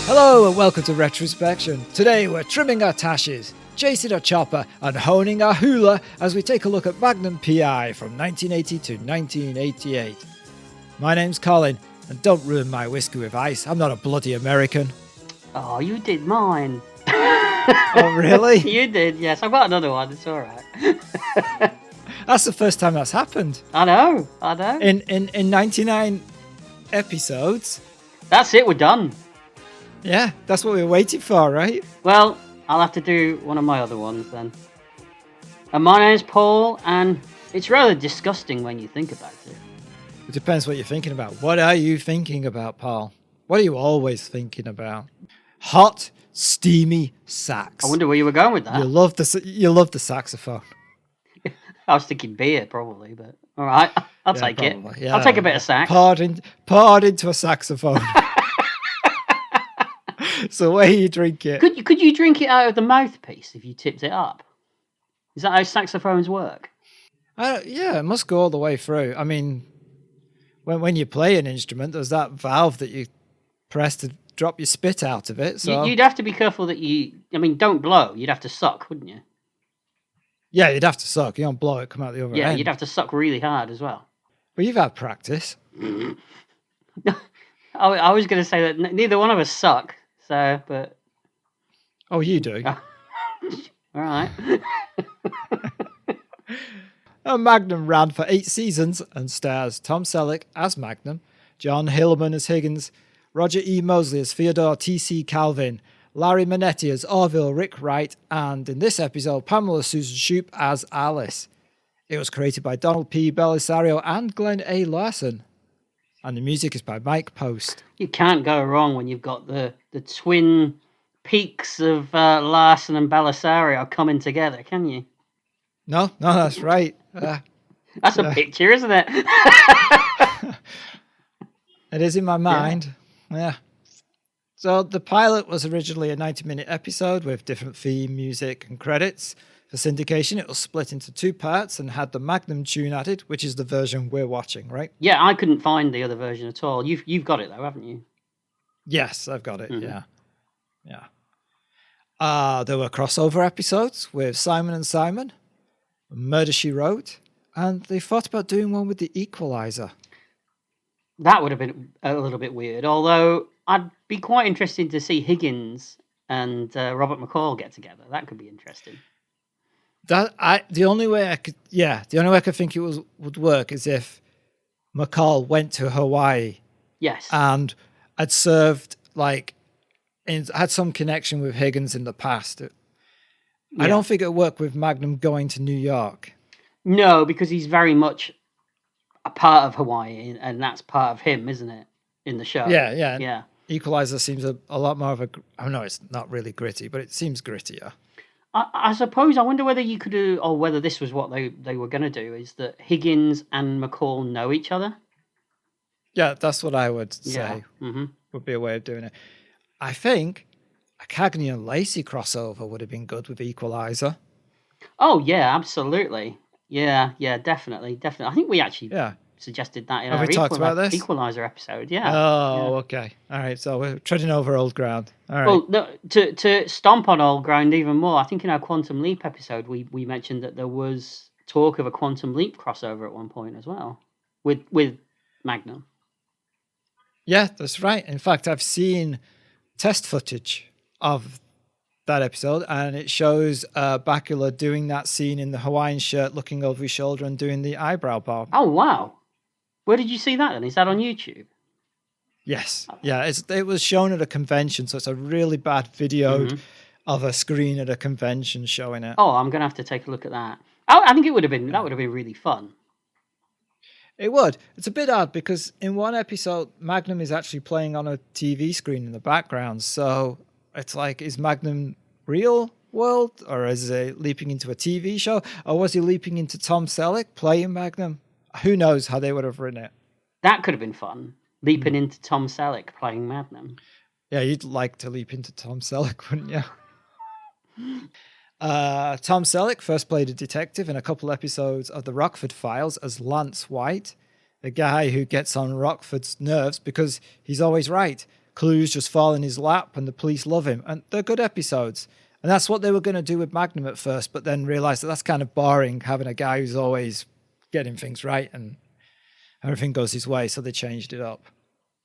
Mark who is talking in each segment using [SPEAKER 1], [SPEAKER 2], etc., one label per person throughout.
[SPEAKER 1] Hello and welcome to Retrospection. Today we're trimming our tashes, chasing our chopper and honing our hula as we take a look at Magnum PI from 1980 to 1988. My name's Colin, and don't ruin my whiskey with ice. I'm not a bloody American.
[SPEAKER 2] Oh, you did mine.
[SPEAKER 1] Oh, really?
[SPEAKER 2] You did, yes. I've got another one. It's all right.
[SPEAKER 1] That's the first time that's happened.
[SPEAKER 2] I know.
[SPEAKER 1] In 99 episodes.
[SPEAKER 2] That's it. We're done.
[SPEAKER 1] Yeah, that's what we were waiting for, right?
[SPEAKER 2] Well, I'll have to do one of my other ones then. And my name's Paul, and it's rather disgusting when you think about it.
[SPEAKER 1] It depends what you're thinking about. What are you thinking about, Paul? What are you always thinking about? Hot, steamy sax.
[SPEAKER 2] I wonder where you were going with that.
[SPEAKER 1] You love the saxophone.
[SPEAKER 2] I was thinking beer, probably, but all right, I'll take
[SPEAKER 1] probably.
[SPEAKER 2] it.
[SPEAKER 1] Yeah.
[SPEAKER 2] I'll take a bit of sax.
[SPEAKER 1] Poured into a saxophone. So where you drink it?
[SPEAKER 2] Could you drink it out of the mouthpiece if you tipped it up? Is that how saxophones work?
[SPEAKER 1] Yeah, it must go all the way through. I mean, when you play an instrument, there's that valve that you press to drop your spit out of it. So
[SPEAKER 2] You'd have to be careful that don't blow. You'd have to suck, wouldn't you?
[SPEAKER 1] Yeah, you'd have to suck. You don't blow it, come out the other end.
[SPEAKER 2] Yeah, you'd have to suck really hard as well.
[SPEAKER 1] But you've had practice.
[SPEAKER 2] I was going to say that neither one of us suck. So, but...
[SPEAKER 1] Oh, you do.
[SPEAKER 2] All right.
[SPEAKER 1] Magnum ran for 8 seasons and stars Tom Selleck as Magnum, John Hillman as Higgins, Roger E. Mosley as Theodore T.C. Calvin, Larry Manetti as Orville Rick Wright, and in this episode, Pamela Susan Shoop as Alice. It was created by Donald P. Belisario and Glenn A. Larson. And the music is by Mike Post.
[SPEAKER 2] You can't go wrong when you've got the twin peaks of Larson and Belisario coming together, can you?
[SPEAKER 1] No, that's right.
[SPEAKER 2] That's a picture, isn't it?
[SPEAKER 1] It is in my mind. Yeah. So the pilot was originally a 90-minute episode with different theme, music, and credits. For syndication, it was split into 2 parts and had the Magnum tune added, which is the version we're watching, right?
[SPEAKER 2] Yeah, I couldn't find the other version at all. You've got it though, haven't you?
[SPEAKER 1] Yes, I've got it. Mm-hmm. Yeah. There were crossover episodes with Simon and Simon, Murder, She Wrote, and they thought about doing one with the Equalizer.
[SPEAKER 2] That would have been a little bit weird, although I'd be quite interested to see Higgins and Robert McCall get together. That could be interesting.
[SPEAKER 1] The only way I could think it would work is if McCall went to Hawaii.
[SPEAKER 2] Yes.
[SPEAKER 1] And had served had some connection with Higgins in the past. I don't think it'll work with Magnum going to New York.
[SPEAKER 2] No, because he's very much a part of Hawaii, and that's part of him, isn't it? In the show.
[SPEAKER 1] Yeah. Equalizer seems a lot more of a. I know it's not really gritty, but it seems grittier.
[SPEAKER 2] I suppose. I wonder whether you could do, or whether this was what they were going to do, is that Higgins and McCall know each other.
[SPEAKER 1] Yeah, that's what I would say.
[SPEAKER 2] Yeah. Mm-hmm.
[SPEAKER 1] Would be a way of doing it. I think a Cagney and Lacey crossover would have been good with Equalizer.
[SPEAKER 2] Oh yeah, absolutely. Yeah, definitely. I think we actually suggested that in our
[SPEAKER 1] talked about this?
[SPEAKER 2] Equalizer episode. Yeah.
[SPEAKER 1] Oh, okay. All right. So we're treading over old ground. All right.
[SPEAKER 2] Well, no, to stomp on old ground even more, I think in our Quantum Leap episode we mentioned that there was talk of a Quantum Leap crossover at one point as well with Magnum.
[SPEAKER 1] Yeah, that's right. In fact, I've seen test footage of that episode, and it shows Bakula doing that scene in the Hawaiian shirt, looking over his shoulder and doing the eyebrow bob.
[SPEAKER 2] Oh, wow. Where did you see that then? Is that on YouTube?
[SPEAKER 1] Yes. Yeah, it was shown at a convention, so it's a really bad video of a screen at a convention showing it.
[SPEAKER 2] Oh, I'm going to have to take a look at that. I think that would have been really fun.
[SPEAKER 1] It would. It's a bit odd because in one episode, Magnum is actually playing on a TV screen in the background. So it's like, is Magnum real world, or is he leaping into a TV show, or was he leaping into Tom Selleck playing Magnum? Who knows how they would have written it.
[SPEAKER 2] That could have been fun, leaping into Tom Selleck playing Magnum.
[SPEAKER 1] Yeah, you'd like to leap into Tom Selleck, wouldn't you? Tom Selleck first played a detective in a couple episodes of The Rockford Files as Lance White, the guy who gets on Rockford's nerves because he's always right, clues just fall in his lap and the police love him. And they're good episodes. And that's what they were going to do with Magnum at first, but then realized that that's kind of boring, having a guy who's always getting things right and everything goes his way. So they changed it up.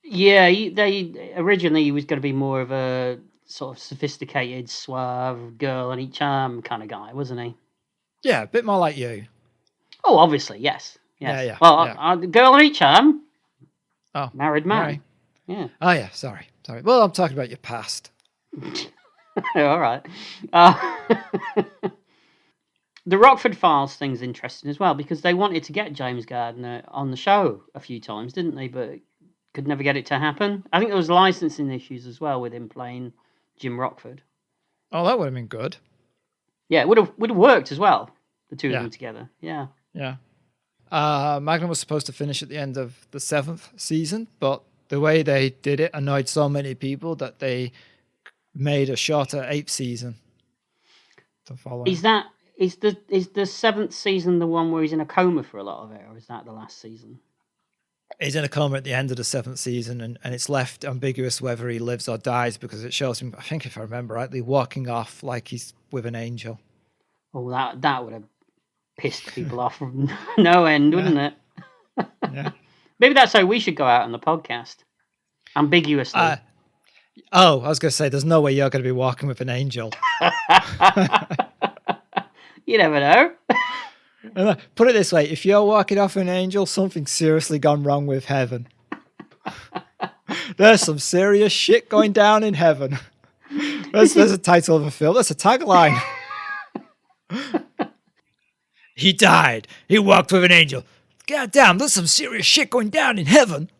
[SPEAKER 2] Yeah, they originally he was going to be more of a sort of sophisticated, suave, girl on each arm kind of guy, wasn't he?
[SPEAKER 1] Yeah, a bit more like you.
[SPEAKER 2] Oh, obviously, yes.
[SPEAKER 1] Yeah.
[SPEAKER 2] Well,
[SPEAKER 1] yeah.
[SPEAKER 2] Girl on each arm.
[SPEAKER 1] Oh,
[SPEAKER 2] married man.
[SPEAKER 1] Right.
[SPEAKER 2] Yeah.
[SPEAKER 1] Oh, yeah. Sorry. Well, I'm talking about your past.
[SPEAKER 2] All right. The Rockford Files thing's interesting as well because they wanted to get James Gardner on the show a few times, didn't they? But could never get it to happen. I think there was licensing issues as well with him playing Jim Rockford.
[SPEAKER 1] Oh, that would have been good.
[SPEAKER 2] Yeah, it would have worked as well. The two of them together. Yeah.
[SPEAKER 1] Yeah. Magnum was supposed to finish at the end of the 7th season, but the way they did it annoyed so many people that they made a shorter 8th season to follow.
[SPEAKER 2] Is the 7th season the one where he's in a coma for a lot of it, or is that the last season?
[SPEAKER 1] He's in a coma at the end of the 7th season, and it's left ambiguous whether he lives or dies because it shows him, I think if I remember rightly, walking off like he's with an angel.
[SPEAKER 2] Oh, that would have pissed people off from no end, wouldn't it?
[SPEAKER 1] Yeah.
[SPEAKER 2] Maybe that's how we should go out on the podcast. Ambiguously.
[SPEAKER 1] I was going to say, there's no way you're going to be walking with an angel.
[SPEAKER 2] You never know.
[SPEAKER 1] Put it this way, if you're walking off an angel, something's seriously gone wrong with heaven. There's some serious shit going down in heaven. There's a title of a film. That's a tagline. He died. He walked with an angel. God damn, there's some serious shit going down in heaven.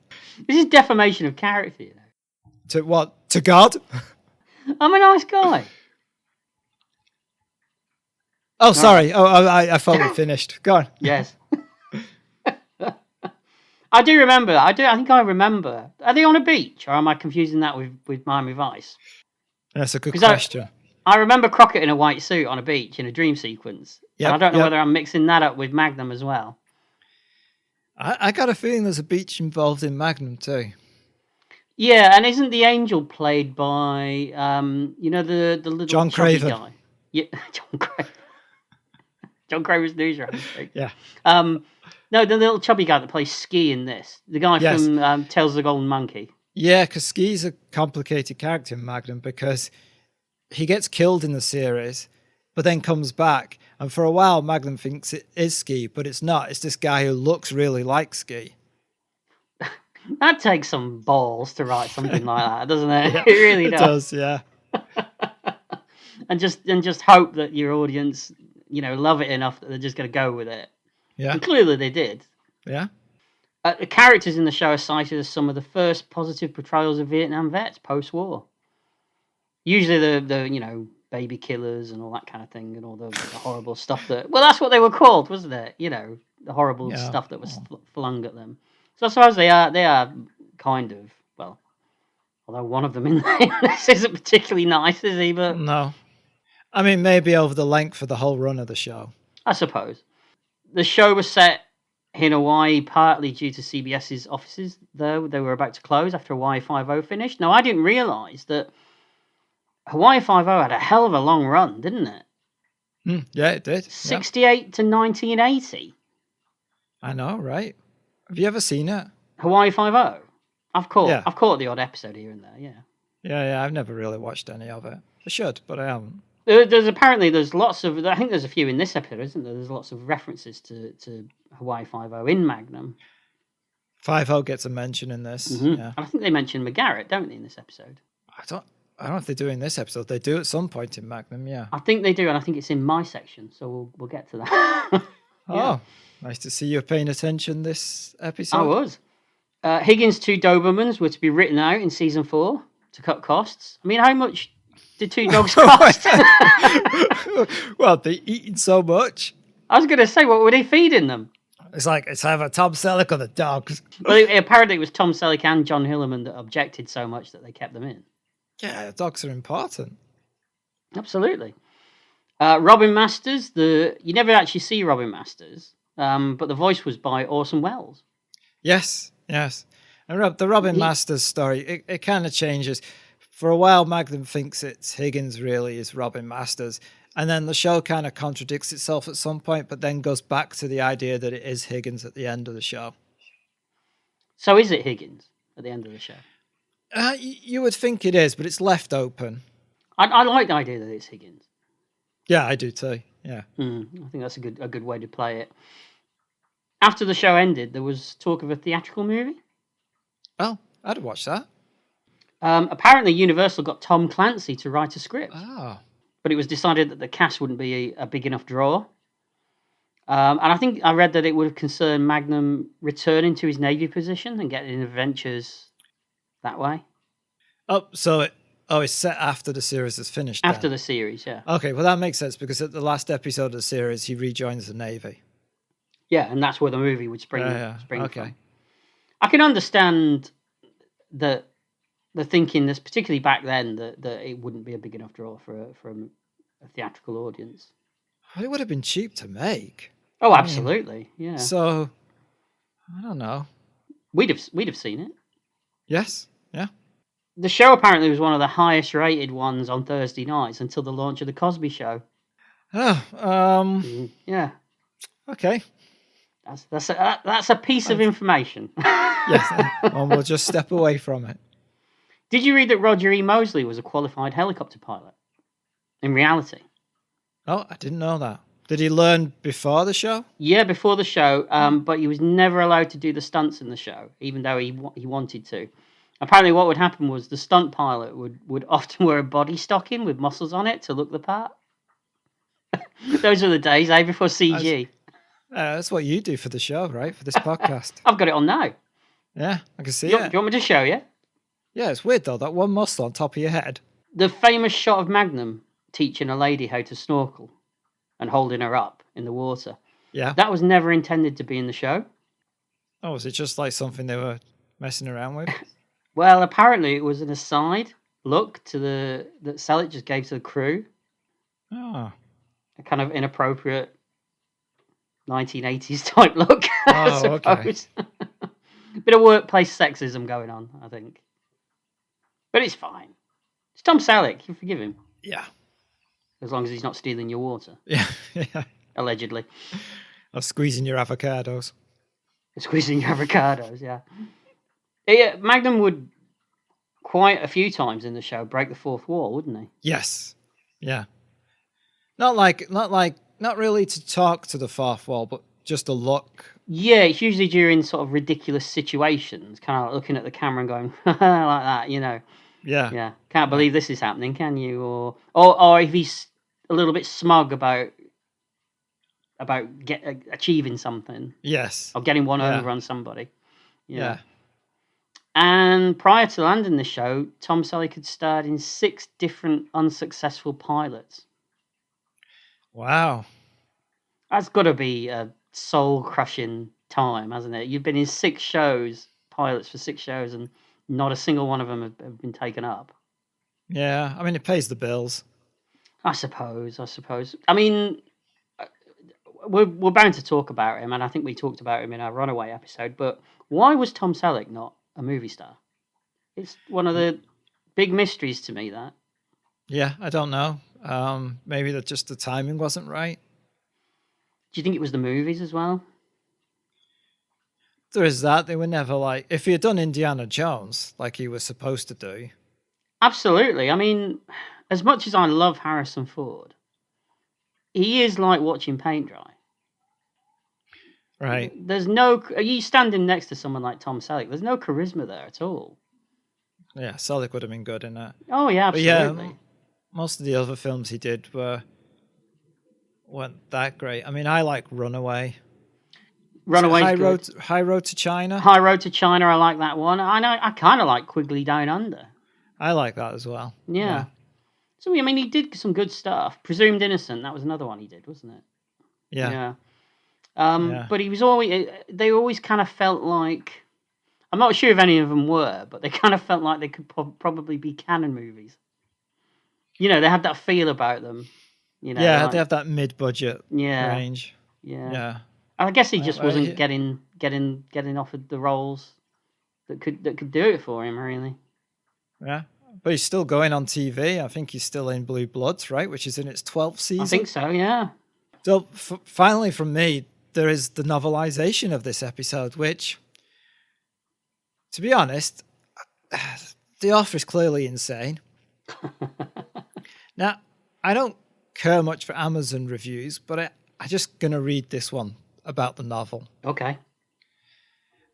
[SPEAKER 2] This is defamation of character, you know.
[SPEAKER 1] To what? To God?
[SPEAKER 2] I'm a nice guy.
[SPEAKER 1] Oh, sorry. Oh, I thought we finished. Go on.
[SPEAKER 2] Yes. I do remember. I think I remember. Are they on a beach, or am I confusing that with Miami Vice?
[SPEAKER 1] That's a good question.
[SPEAKER 2] I remember Crockett in a white suit on a beach in a dream sequence.
[SPEAKER 1] Yeah.
[SPEAKER 2] I don't know whether I'm mixing that up with Magnum as well.
[SPEAKER 1] I got a feeling there's a beach involved in Magnum too.
[SPEAKER 2] Yeah, and isn't the angel played by the little
[SPEAKER 1] John Craven
[SPEAKER 2] guy? Yeah, John Craven. John Craven's newsroom.
[SPEAKER 1] Yeah.
[SPEAKER 2] No, the little chubby guy that plays Ski in this. The guy from Tales of the Golden Monkey.
[SPEAKER 1] Yeah, because Ski's a complicated character in Magnum because he gets killed in the series, but then comes back. And for a while, Magnum thinks it is Ski, but it's not. It's this guy who looks really like Ski.
[SPEAKER 2] That takes some balls to write something like that, doesn't it? Yeah, it really does.
[SPEAKER 1] It does, yeah.
[SPEAKER 2] and just hope that your audience, love it enough that they're just going to go with it.
[SPEAKER 1] Yeah.
[SPEAKER 2] And clearly they did.
[SPEAKER 1] Yeah.
[SPEAKER 2] The characters in the show are cited as some of the first positive portrayals of Vietnam vets post-war. Usually the baby killers and all that kind of thing and all the horrible stuff that... Well, that's what they were called, wasn't it? The horrible stuff that was flung at them. So I suppose they are kind of, well, although one of them in this isn't particularly nice, is he? But
[SPEAKER 1] no. I mean, maybe over the length of the whole run of the show.
[SPEAKER 2] I suppose. The show was set in Hawaii partly due to CBS's offices, though. They were about to close after Hawaii Five-0 finished. Now, I didn't realise that Hawaii Five-0 had a hell of a long run, didn't it?
[SPEAKER 1] Yeah, it did.
[SPEAKER 2] 68 to 1980.
[SPEAKER 1] I know, right? Have you ever seen it?
[SPEAKER 2] Hawaii Five-0? I've caught the odd episode here and there, yeah.
[SPEAKER 1] Yeah, I've never really watched any of it. I should, but I haven't.
[SPEAKER 2] There's lots of... I think there's a few in this episode, isn't there? There's lots of references to Hawaii Five-0 in Magnum.
[SPEAKER 1] 5-0 gets a mention in this.
[SPEAKER 2] Mm-hmm.
[SPEAKER 1] Yeah.
[SPEAKER 2] I think they mention McGarrett, don't they, in this episode?
[SPEAKER 1] I don't know if they do in this episode. They do at some point in Magnum, yeah.
[SPEAKER 2] I think they do, and I think it's in my section, so we'll get to that.
[SPEAKER 1] Oh, nice to see you paying attention this episode.
[SPEAKER 2] I was. Higgins' 2 Dobermans were to be written out in season 4 to cut costs. I mean, how much did 2 dogs cost?
[SPEAKER 1] Well, they're eating so much.
[SPEAKER 2] I was going to say, what were they feeding them?
[SPEAKER 1] It's either Tom Selleck or the dogs.
[SPEAKER 2] Well, apparently it was Tom Selleck and John Hillerman that objected so much that they kept them in.
[SPEAKER 1] Yeah, dogs are important.
[SPEAKER 2] Absolutely. Robin Masters, you never actually see Robin Masters, but the voice was by Orson Welles.
[SPEAKER 1] Yes. And the Robin
[SPEAKER 2] He-
[SPEAKER 1] Masters story, it kind of changes. For a while, Magnum thinks it's Higgins really is Robin Masters. And then the show kind of contradicts itself at some point, but then goes back to the idea that it is Higgins at the end of the show.
[SPEAKER 2] So is it Higgins at the end of the show?
[SPEAKER 1] You would think it is, but it's left open.
[SPEAKER 2] I like the idea that it's Higgins.
[SPEAKER 1] Yeah, I do too. Yeah.
[SPEAKER 2] I think that's a good way to play it. After the show ended, there was talk of a theatrical movie.
[SPEAKER 1] Oh, I'd watch that.
[SPEAKER 2] Apparently, Universal got Tom Clancy to write a script.
[SPEAKER 1] Oh.
[SPEAKER 2] But it was decided that the cast wouldn't be a big enough draw. And I think I read that it would concern Magnum returning to his Navy position and getting adventures that way.
[SPEAKER 1] Oh, so it's set after the series is finished.
[SPEAKER 2] After
[SPEAKER 1] then.
[SPEAKER 2] the series, yeah.
[SPEAKER 1] Okay, well that makes sense because at the last episode of the series, he rejoins the Navy.
[SPEAKER 2] Yeah, and that's where the movie would spring
[SPEAKER 1] okay.
[SPEAKER 2] from. I can understand the thinking, that's particularly back then, that it wouldn't be a big enough draw for a theatrical audience.
[SPEAKER 1] Well, it would have been cheap to make.
[SPEAKER 2] Oh, absolutely, yeah.
[SPEAKER 1] So, I don't know.
[SPEAKER 2] We'd have seen it.
[SPEAKER 1] Yes, yeah.
[SPEAKER 2] The show apparently was one of the highest rated ones on Thursday nights until the launch of the Cosby Show.
[SPEAKER 1] Oh,
[SPEAKER 2] yeah.
[SPEAKER 1] Okay.
[SPEAKER 2] That's a piece of information.
[SPEAKER 1] Yes, and we'll just step away from it.
[SPEAKER 2] Did you read that Roger E. Mosley was a qualified helicopter pilot? In reality.
[SPEAKER 1] Oh, I didn't know that. Did he learn before the show?
[SPEAKER 2] Yeah, before the show, but he was never allowed to do the stunts in the show, even though he wanted to. Apparently what would happen was the stunt pilot would often wear a body stocking with muscles on it to look the part. Those were the days, before CG.
[SPEAKER 1] That's what you do for the show, right? For this podcast.
[SPEAKER 2] I've got it on now.
[SPEAKER 1] Yeah, I can see
[SPEAKER 2] Do
[SPEAKER 1] it.
[SPEAKER 2] you want me to show you?
[SPEAKER 1] Yeah, it's weird though, that one muscle on top of your head.
[SPEAKER 2] The famous shot of Magnum teaching a lady how to snorkel and holding her up in the water.
[SPEAKER 1] Yeah.
[SPEAKER 2] That was never intended to be in the show.
[SPEAKER 1] Oh, was it just like something they were messing around with?
[SPEAKER 2] Well, apparently it was an aside look that Selleck just gave to the crew.
[SPEAKER 1] Oh.
[SPEAKER 2] A kind of inappropriate 1980s type look, I suppose. Okay. Bit of workplace sexism going on, I think. But it's fine. It's Tom Selleck. You forgive him.
[SPEAKER 1] Yeah.
[SPEAKER 2] As long as he's not stealing your water.
[SPEAKER 1] Yeah.
[SPEAKER 2] Allegedly.
[SPEAKER 1] Or squeezing your avocados.
[SPEAKER 2] Squeezing your avocados, yeah. Yeah, Magnum would quite a few times in the show break the fourth wall, wouldn't he?
[SPEAKER 1] Yes. Yeah. Not really to talk to the fourth wall, but just to look.
[SPEAKER 2] Yeah, it's usually during sort of ridiculous situations, kind of like looking at the camera and going like that, you know.
[SPEAKER 1] Yeah.
[SPEAKER 2] Yeah. Can't believe this is happening, can you? Or if he's a little bit smug about achieving something.
[SPEAKER 1] Yes.
[SPEAKER 2] Or getting one over on somebody.
[SPEAKER 1] Yeah.
[SPEAKER 2] And prior to landing the show, Tom Selleck had starred in 6 different unsuccessful pilots.
[SPEAKER 1] Wow.
[SPEAKER 2] That's got to be a soul-crushing time, hasn't it? You've been in 6 shows, pilots for 6 shows, and not a single one of them have been taken up.
[SPEAKER 1] Yeah, I mean, it pays the bills.
[SPEAKER 2] I suppose. I mean, we're bound to talk about him, and I think we talked about him in our Runaway episode, but why was Tom Selleck not a movie star? It's one of the big mysteries to me, that.
[SPEAKER 1] Yeah, I don't know. Maybe that just the timing wasn't right.
[SPEAKER 2] Do you think it was the movies as well?
[SPEAKER 1] There is that. They were never like, if he had done Indiana Jones like he was supposed to do.
[SPEAKER 2] Absolutely. I mean, as much as I love Harrison Ford, he is like watching paint dry.
[SPEAKER 1] Right.
[SPEAKER 2] There's no... Are you standing next to someone like Tom Selleck? There's no charisma there at all.
[SPEAKER 1] Yeah, Selleck would have been good in that.
[SPEAKER 2] Oh, yeah, absolutely. But yeah,
[SPEAKER 1] most of the other films he did weren't that great. I mean, I like Runaway.
[SPEAKER 2] Runaway.
[SPEAKER 1] High Road to China.
[SPEAKER 2] High Road to China, I like that one. I kind of like Quigley Down Under.
[SPEAKER 1] I like that as well.
[SPEAKER 2] Yeah. So, I mean, he did some good stuff. Presumed Innocent, that was another one he did, wasn't it?
[SPEAKER 1] Yeah.
[SPEAKER 2] But he was always... They always kind of felt like... I'm not sure if any of them were, but they kind of felt like they could probably be canon movies. You know, they had that feel about them. You know,
[SPEAKER 1] yeah, they have that mid-budget range.
[SPEAKER 2] Yeah. I guess he just wasn't getting offered the roles that could do it for him, really.
[SPEAKER 1] Yeah. But he's still going on TV. I think he's still in Blue Bloods, right? Which is in its 12th season.
[SPEAKER 2] I think so, yeah.
[SPEAKER 1] So finally, from me, there is the novelization of this episode, which, to be honest, the author is clearly insane. Now, I don't care much for Amazon reviews, but I'm just going to read this one about the novel.
[SPEAKER 2] Okay.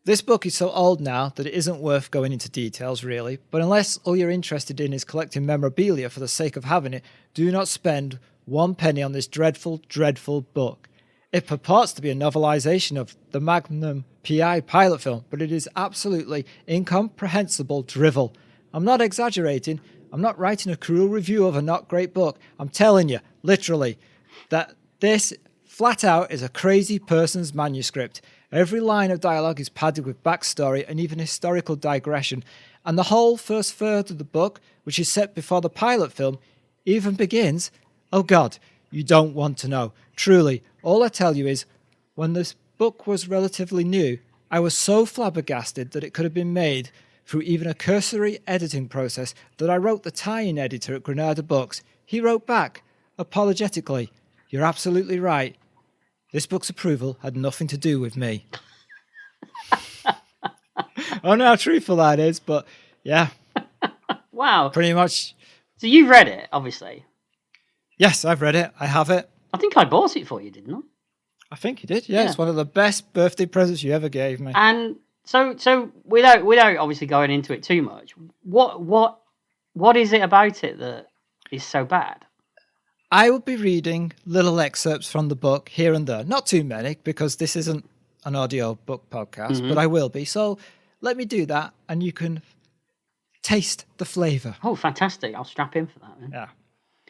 [SPEAKER 1] This book is so old now that it isn't worth going into details, really, but unless all you're interested in is collecting memorabilia for the sake of having it, do not spend 1 penny on this dreadful, dreadful book. It purports to be a novelization of the Magnum P.I. pilot film, but it is absolutely incomprehensible drivel. I'm not exaggerating. I'm not writing a cruel review of a not great book. I'm telling you, literally, that this flat out is a crazy person's manuscript. Every line of dialogue is padded with backstory and even historical digression, and the whole first third of the book, which is set before the pilot film, even begins, oh God, you don't want to know. Truly, all I tell you is, when this book was relatively new, I was so flabbergasted that it could have been made through even a cursory editing process that I wrote the tie-in editor at Granada Books. He wrote back, apologetically, "You're absolutely right. This book's approval had nothing to do with me." I don't know how truthful that is, but yeah.
[SPEAKER 2] Wow.
[SPEAKER 1] Pretty much.
[SPEAKER 2] So you've read it, obviously.
[SPEAKER 1] Yes, I've read it. I have it.
[SPEAKER 2] I think I bought it for you, didn't I?
[SPEAKER 1] I think you did. Yeah, it's one of the best birthday presents you ever gave me.
[SPEAKER 2] And so without obviously going into it too much, what is it about it that is so bad?
[SPEAKER 1] I will be reading little excerpts from the book here and there. Not too many, because this isn't an audio book podcast, but I will be. So let me do that, and you can taste the flavour.
[SPEAKER 2] Oh, fantastic. I'll strap in for that then.
[SPEAKER 1] Yeah.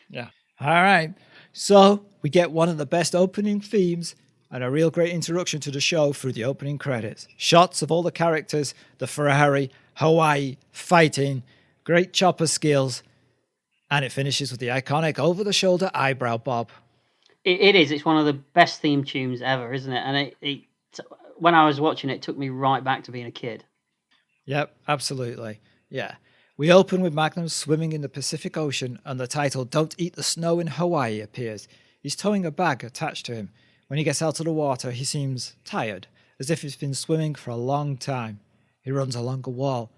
[SPEAKER 1] Yeah. All right. So we get one of the best opening themes and a real great introduction to the show through the opening credits. Shots of all the characters, the Ferrari, Hawaii, fighting, great chopper skills, and it finishes with the iconic over-the-shoulder eyebrow bob.
[SPEAKER 2] It is. It's one of the best theme tunes ever, isn't it? And it when I was watching it took me right back to being a kid.
[SPEAKER 1] Yep, absolutely. Yeah. We open with Magnum swimming in the Pacific Ocean, and the title "Don't Eat the Snow in Hawaii" appears. He's towing a bag attached to him. When he gets out of the water, he seems tired, as if he's been swimming for a long time. He runs along a wall.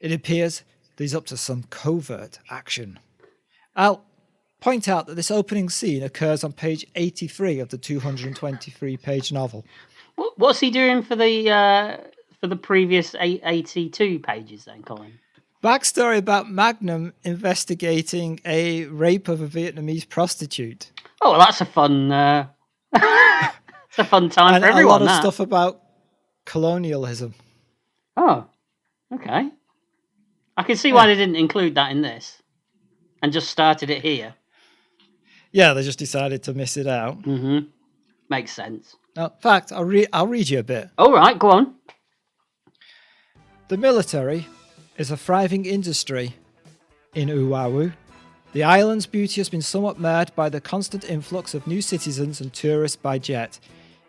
[SPEAKER 1] It appears that he's up to some covert action. I'll point out that this opening scene occurs on page 83 of the 223-page novel.
[SPEAKER 2] What's he doing for the previous 82 pages then, Colin?
[SPEAKER 1] Backstory about Magnum investigating a rape of a Vietnamese prostitute.
[SPEAKER 2] Oh, well, that's a fun it's a fun time
[SPEAKER 1] and
[SPEAKER 2] for everyone.
[SPEAKER 1] A lot of stuff about colonialism.
[SPEAKER 2] Oh, okay. I can see why they didn't include that in this and just started it here.
[SPEAKER 1] Yeah, they just decided to miss it out.
[SPEAKER 2] Mm-hmm. Makes sense.
[SPEAKER 1] Now, in fact, I'll read you a bit.
[SPEAKER 2] All right, go on.
[SPEAKER 1] The military is a thriving industry in Oahu. The island's beauty has been somewhat marred by the constant influx of new citizens and tourists by jet.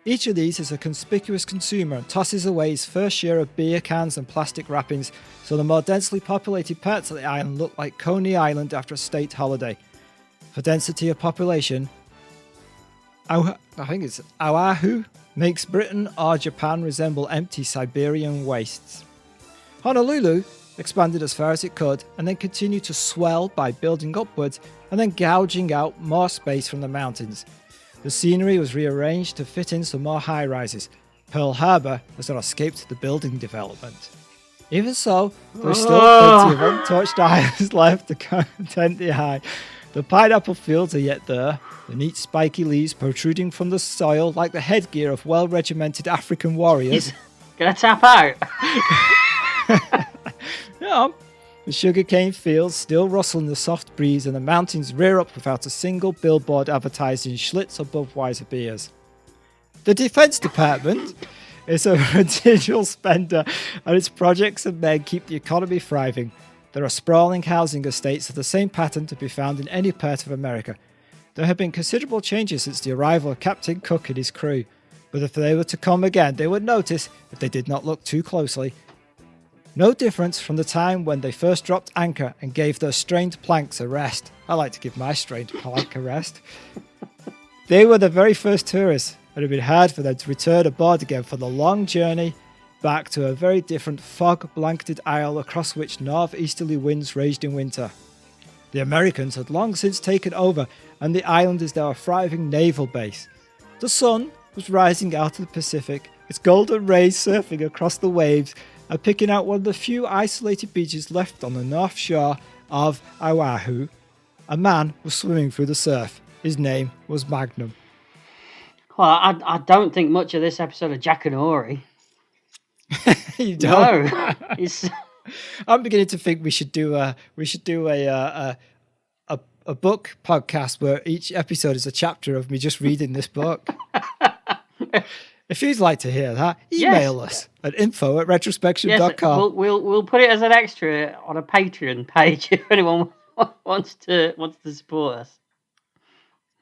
[SPEAKER 1] Each of these is a conspicuous consumer and tosses away his first share of beer cans and plastic wrappings, so the more densely populated parts of the island look like Coney Island after a state holiday. For density of population, I think it's Oahu makes Britain or Japan resemble empty Siberian wastes. Honolulu expanded as far as it could and then continued to swell by building upwards and then gouging out more space from the mountains. The scenery was rearranged to fit in some more high-rises. Pearl Harbor has not escaped the building development. Even so, there's still plenty of untouched islands left to content the eye. The pineapple fields are yet there, the neat spiky leaves protruding from the soil like the headgear of well-regimented African warriors.
[SPEAKER 2] He's gonna tap out.
[SPEAKER 1] Yeah, the sugarcane fields still rustle in the soft breeze and the mountains rear up without a single billboard advertising Schlitz or Budweiser beers. The Defense Department is a residual spender and its projects and men keep the economy thriving. There are sprawling housing estates of the same pattern to be found in any part of America. There have been considerable changes since the arrival of Captain Cook and his crew, but if they were to come again, they would notice, if they did not look too closely, No difference from the time when they first dropped anchor and gave their strained planks a rest. I like to give my strained plank a rest. They were the very first tourists, and it had been hard for them to return aboard again for the long journey back to a very different fog-blanketed isle across which northeasterly winds raged in winter. The Americans had long since taken over, and the island is now a thriving naval base. The sun was rising out of the Pacific, its golden rays surfing across the waves and picking out one of the few isolated beaches left on the north shore of Oahu. A man was swimming through the surf. His name was Magnum.
[SPEAKER 2] Well, I don't think much of this episode of Jack and Ori.
[SPEAKER 1] You don't?
[SPEAKER 2] No, it's...
[SPEAKER 1] I'm beginning to think we should do a book podcast where each episode is a chapter of me just reading this book. If you'd like to hear that, email us at info@retrospection.com.
[SPEAKER 2] Yes, we'll put it as an extra on a Patreon page if anyone wants to support us.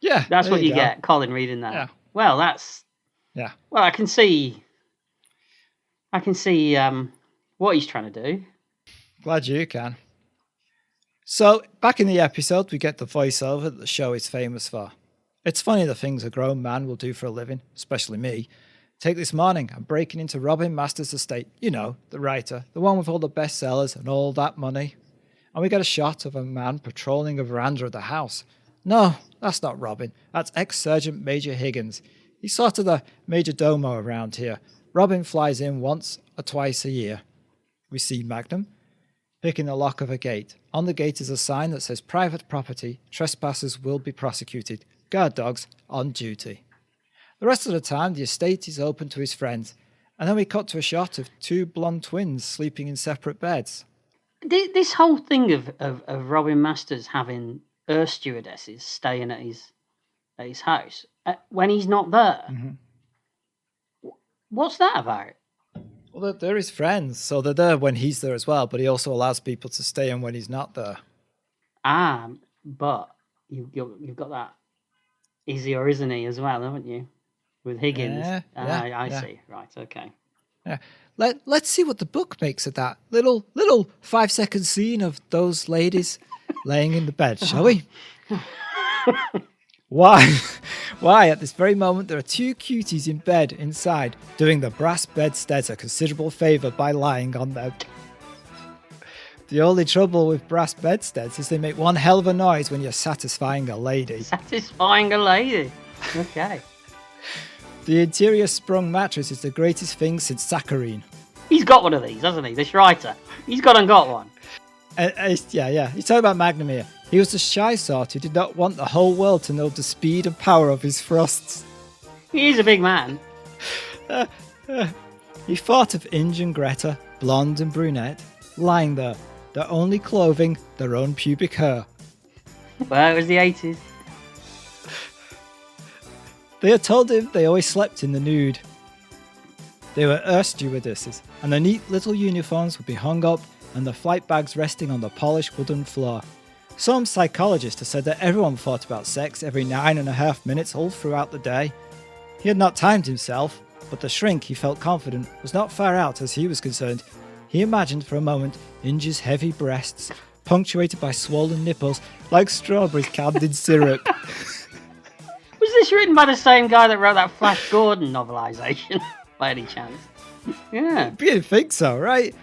[SPEAKER 1] Yeah,
[SPEAKER 2] that's what you get, Colin reading that.
[SPEAKER 1] Yeah.
[SPEAKER 2] Well, that's Well, I can see what he's trying to do.
[SPEAKER 1] Glad you can. So, back in the episode, we get the voiceover that the show is famous for. It's funny the things a grown man will do for a living, especially me. Take this morning, I'm breaking into Robin Masters' estate. You know, the writer, the one with all the bestsellers and all that money. And we get a shot of a man patrolling a veranda of the house. No, that's not Robin. That's ex-Sergeant Major Higgins. He's sort of the major domo around here. Robin flies in once or twice a year. We see Magnum picking the lock of a gate. On the gate is a sign that says private property, trespassers will be prosecuted. Guard dogs on duty. The rest of the time, the estate is open to his friends. And then we cut to a shot of two blonde twins sleeping in separate beds.
[SPEAKER 2] This whole thing of Robin Masters having air stewardesses staying at his house when he's not there. Mm-hmm. What's that about?
[SPEAKER 1] Well, they're his friends, so they're there when he's there as well, but he also allows people to stay in when he's not there.
[SPEAKER 2] But you've got that is he or isn't he as well, haven't you? With Higgins. I see. Right, okay.
[SPEAKER 1] Yeah. Let's see what the book makes of that little 5-second scene of those ladies laying in the bed, shall we? Why, at this very moment, there are two cuties in bed inside, doing the brass bedsteads a considerable favour by lying on them. The only trouble with brass bedsteads is they make one hell of a noise when you're satisfying a lady.
[SPEAKER 2] Satisfying a lady? Okay.
[SPEAKER 1] The interior sprung mattress is the greatest thing since saccharine.
[SPEAKER 2] He's got one of these, hasn't he? This writer. He's got one.
[SPEAKER 1] Yeah. He's talking about Magnum here. He was the shy sort who did not want the whole world to know the speed and power of his thrusts.
[SPEAKER 2] He is a big man.
[SPEAKER 1] He thought of Inge and Greta, blonde and brunette, lying there, their only clothing, their own pubic hair.
[SPEAKER 2] Well, it was the 80s.
[SPEAKER 1] They had told him they always slept in the nude. They were air stewardesses, and their neat little uniforms would be hung up and the flight bags resting on the polished wooden floor. Some psychologist has said that everyone thought about sex every 9.5 minutes all throughout the day. He had not timed himself, but the shrink, he felt confident, was not far out as he was concerned. He imagined for a moment Inge's heavy breasts, punctuated by swollen nipples, like strawberries canned in syrup.
[SPEAKER 2] Was this written by the same guy that wrote that Flash Gordon novelisation, by any chance? Yeah.
[SPEAKER 1] You'd think so, right?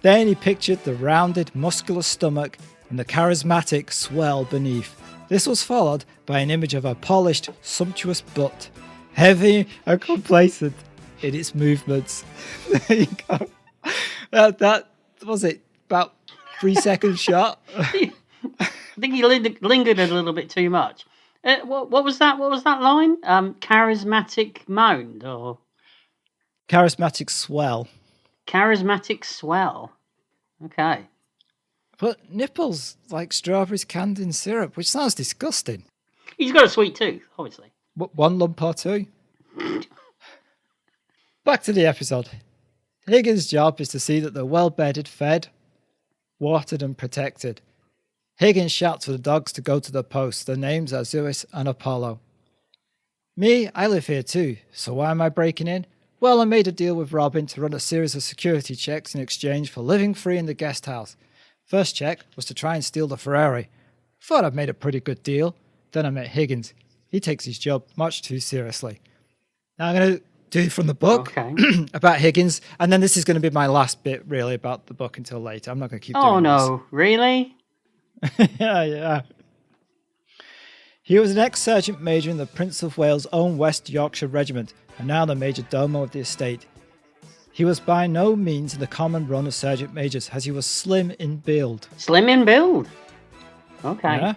[SPEAKER 1] Then he pictured the rounded, muscular stomach and the charismatic swell beneath. This was followed by an image of a polished, sumptuous butt, heavy and complacent in its movements. There you go. That was it, about 3 second shot.
[SPEAKER 2] I think he lingered a little bit too much. What was that? What was that line? Charismatic mound or
[SPEAKER 1] charismatic swell?
[SPEAKER 2] Charismatic swell. Okay.
[SPEAKER 1] But nipples like strawberries canned in syrup, which sounds disgusting.
[SPEAKER 2] He's got a sweet tooth, obviously.
[SPEAKER 1] One lump or two. Back to the episode. Higgins' job is to see that they're well bedded, fed, watered and protected. Higgins shouts for the dogs to go to the post. Their names are Zeus and Apollo. Me, I live here too, so why am I breaking in? Well, I made a deal with Robin to run a series of security checks in exchange for living free in the guest house. First check was to try and steal the Ferrari. Thought I'd made a pretty good deal. Then I met Higgins. He takes his job much too seriously. Now I'm going to do from the book about Higgins, and then this is going to be my last bit really about the book until later. I'm not going to keep doing this.
[SPEAKER 2] Oh no, really?
[SPEAKER 1] Yeah. He was an ex-sergeant major in the Prince of Wales' own West Yorkshire Regiment, and now the major domo of the estate. He was by no means in the common run of sergeant majors, as he was slim in build.
[SPEAKER 2] Slim in build? Okay.
[SPEAKER 1] Yeah.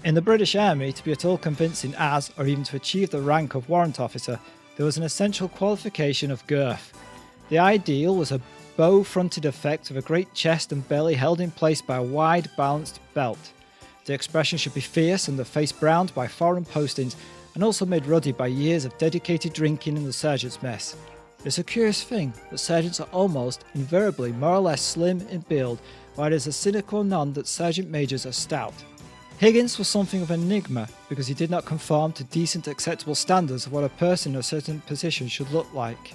[SPEAKER 1] In the British Army, to be at all convincing as, or even to achieve the rank of warrant officer, there was an essential qualification of girth. The ideal was a bow-fronted effect of a great chest and belly held in place by a wide, balanced belt. The expression should be fierce and the face browned by foreign postings and also made ruddy by years of dedicated drinking in the sergeant's mess. It's a curious thing that sergeants are almost invariably more or less slim in build, while it is a sine qua non that sergeant majors are stout. Higgins was something of an enigma because he did not conform to decent acceptable standards of what a person in a certain position should look like.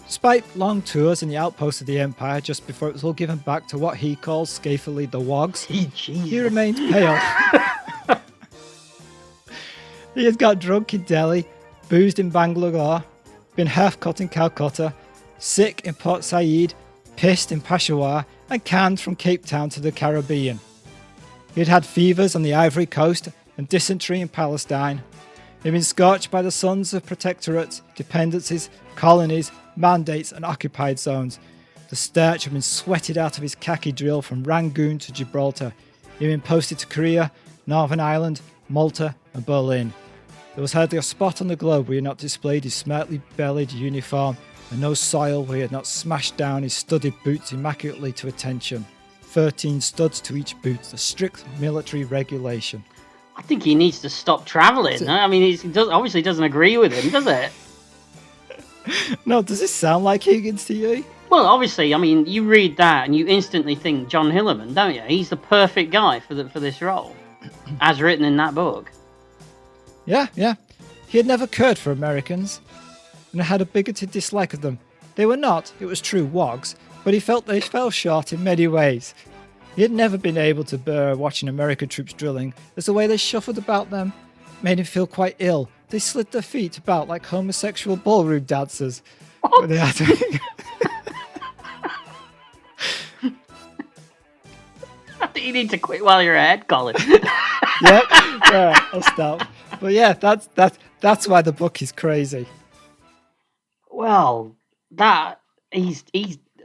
[SPEAKER 1] Despite long tours in the outposts of the Empire just before it was all given back to what he calls scathingly the Wogs, he remained pale. He had got drunk in Delhi, boozed in Bangalore, been half-cut in Calcutta, sick in Port Said, pissed in Peshawar, and canned from Cape Town to the Caribbean. He had had fevers on the Ivory Coast and dysentery in Palestine. He had been scorched by the suns of protectorates, dependencies, colonies, mandates and occupied zones. The starch had been sweated out of his khaki drill from Rangoon to Gibraltar. He had been posted to Korea, Northern Ireland, Malta and Berlin. There was hardly a spot on the globe where he had not displayed his smartly bellied uniform, and no soil where he had not smashed down his studded boots immaculately to attention. 13 studs to each boot, the strict military regulation.
[SPEAKER 2] I think he needs to stop travelling. I mean, he obviously doesn't agree with him, does it?
[SPEAKER 1] No, does this sound like Higgins to you?
[SPEAKER 2] Well, obviously, I mean, you read that and you instantly think John Hillerman, don't you? He's the perfect guy for this role, as written in that book.
[SPEAKER 1] Yeah. He had never cared for Americans, and had a bigoted dislike of them. They were not, it was true, Wogs, but he felt they fell short in many ways. He had never been able to bear watching American troops drilling, as the way they shuffled about them made him feel quite ill. They slid their feet about like homosexual ballroom dancers.
[SPEAKER 2] What?
[SPEAKER 1] They had to...
[SPEAKER 2] You need to quit while you're ahead, Colin.
[SPEAKER 1] Yeah, I'll stop. But yeah, that's why the book is crazy.
[SPEAKER 2] Well, that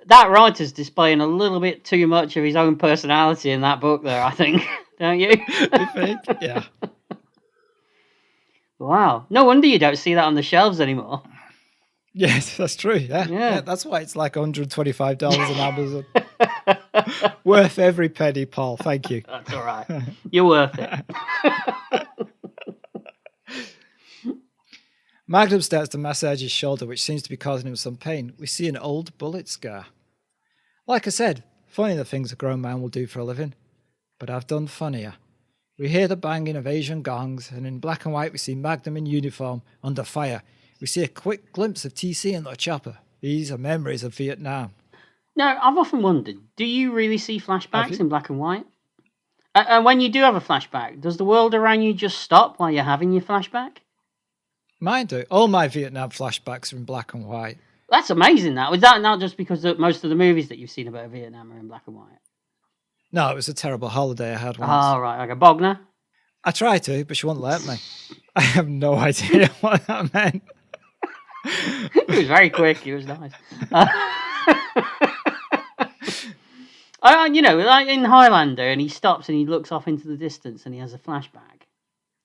[SPEAKER 2] writer's displaying a little bit too much of his own personality in that book there, I think. Don't you?
[SPEAKER 1] You think? Yeah.
[SPEAKER 2] Wow. No wonder you don't see that on the shelves anymore.
[SPEAKER 1] Yes, that's true. Yeah. That's why it's like $125 on Amazon. Worth every penny, Paul. Thank you.
[SPEAKER 2] That's all right. You're worth it.
[SPEAKER 1] Magnum starts to massage his shoulder, which seems to be causing him some pain. We see an old bullet scar. Like I said, funny the things a grown man will do for a living. But I've done funnier. We hear the banging of Asian gongs, and in black and white we see Magnum in uniform, under fire. We see a quick glimpse of TC and the chopper. These are memories of Vietnam.
[SPEAKER 2] Now, I've often wondered, do you really see flashbacks in black and white? And when you do have a flashback, does the world around you just stop while you're having your flashback?
[SPEAKER 1] Mine do. All my Vietnam flashbacks are in black and white.
[SPEAKER 2] That's amazing. Was that not just because most of the movies that you've seen about Vietnam are in black and white?
[SPEAKER 1] No, it was a terrible holiday I had once.
[SPEAKER 2] Oh, right. Like a Bogner?
[SPEAKER 1] I tried to, but she wouldn't let me. I have no idea what that meant.
[SPEAKER 2] It was very quick. It was nice. Like in Highlander, and he stops and he looks off into the distance and he has a flashback.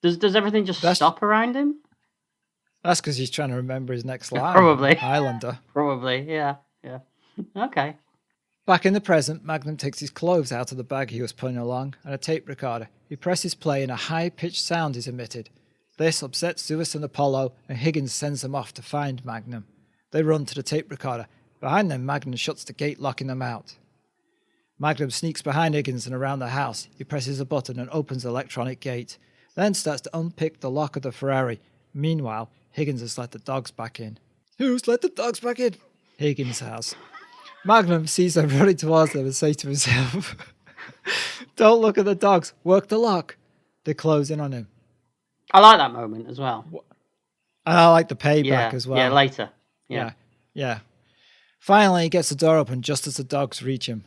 [SPEAKER 2] Does everything just stop around him?
[SPEAKER 1] That's because he's trying to remember his next line.
[SPEAKER 2] Probably.
[SPEAKER 1] Highlander.
[SPEAKER 2] Probably, yeah. Okay.
[SPEAKER 1] Back in the present, Magnum takes his clothes out of the bag he was pulling along and a tape recorder. He presses play and a high-pitched sound is emitted. This upsets Zeus and Apollo, and Higgins sends them off to find Magnum. They run to the tape recorder. Behind them, Magnum shuts the gate, locking them out. Magnum sneaks behind Higgins and around the house. He presses a button and opens the electronic gate, then starts to unpick the lock of the Ferrari. Meanwhile, Higgins has let the dogs back in. Who's let the dogs back in? Higgins has. Magnum sees them running towards them and says to himself, don't look at the dogs, work the lock. They close in on him.
[SPEAKER 2] I like that moment as well.
[SPEAKER 1] And I like the payback as well.
[SPEAKER 2] Yeah, later. Yeah.
[SPEAKER 1] Finally, he gets the door open just as the dogs reach him.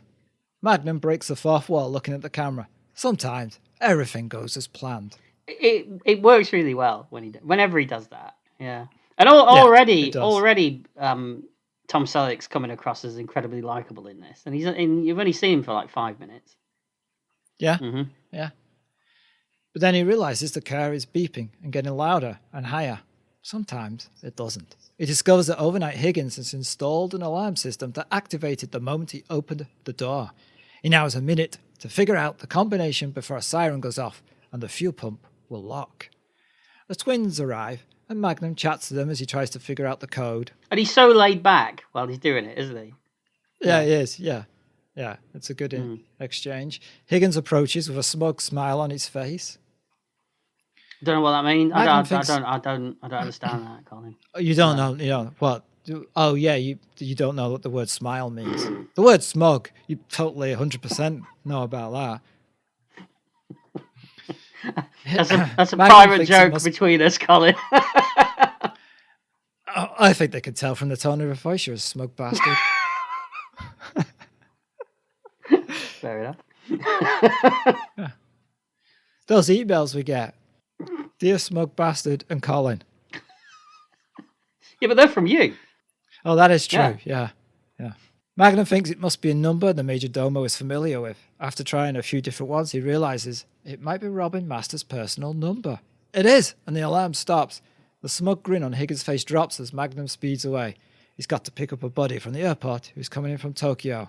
[SPEAKER 1] Magnum breaks the fourth wall looking at the camera. Sometimes everything goes as planned.
[SPEAKER 2] It works really well whenever he does that. Yeah. And already Tom Selleck's coming across as incredibly likable in this. And you've only seen him for like 5 minutes.
[SPEAKER 1] Yeah.
[SPEAKER 2] Mm-hmm.
[SPEAKER 1] Yeah. But then he realizes the car is beeping and getting louder and higher. Sometimes it doesn't. He discovers that overnight Higgins has installed an alarm system that activated the moment he opened the door. He now has a minute to figure out the combination before a siren goes off and the fuel pump will lock. The twins arrive and Magnum chats to them as he tries to figure out the code.
[SPEAKER 2] And he's so laid back while he's doing it, isn't he?
[SPEAKER 1] Yeah, he is. Yeah. It's a good exchange. Higgins approaches with a smug smile on his face.
[SPEAKER 2] Don't know what that means. I don't understand that, Colin.
[SPEAKER 1] You don't know, what? Oh, yeah, you don't know what the word smile means. The word smug, you totally 100% know about
[SPEAKER 2] that. That's a private joke between us, Colin.
[SPEAKER 1] I think they could tell from the tone of your voice you're a smug bastard.
[SPEAKER 2] Fair enough.
[SPEAKER 1] Those emails we get. Dear smug bastard and Colin.
[SPEAKER 2] Yeah, but they're from you.
[SPEAKER 1] Oh, that is true. Yeah. Magnum thinks it must be a number the Major Domo is familiar with. After trying a few different ones, he realizes it might be Robin Master's personal number. It is, and the alarm stops. The smug grin on Higgins' face drops as Magnum speeds away. He's got to pick up a buddy from the airport who's coming in from Tokyo.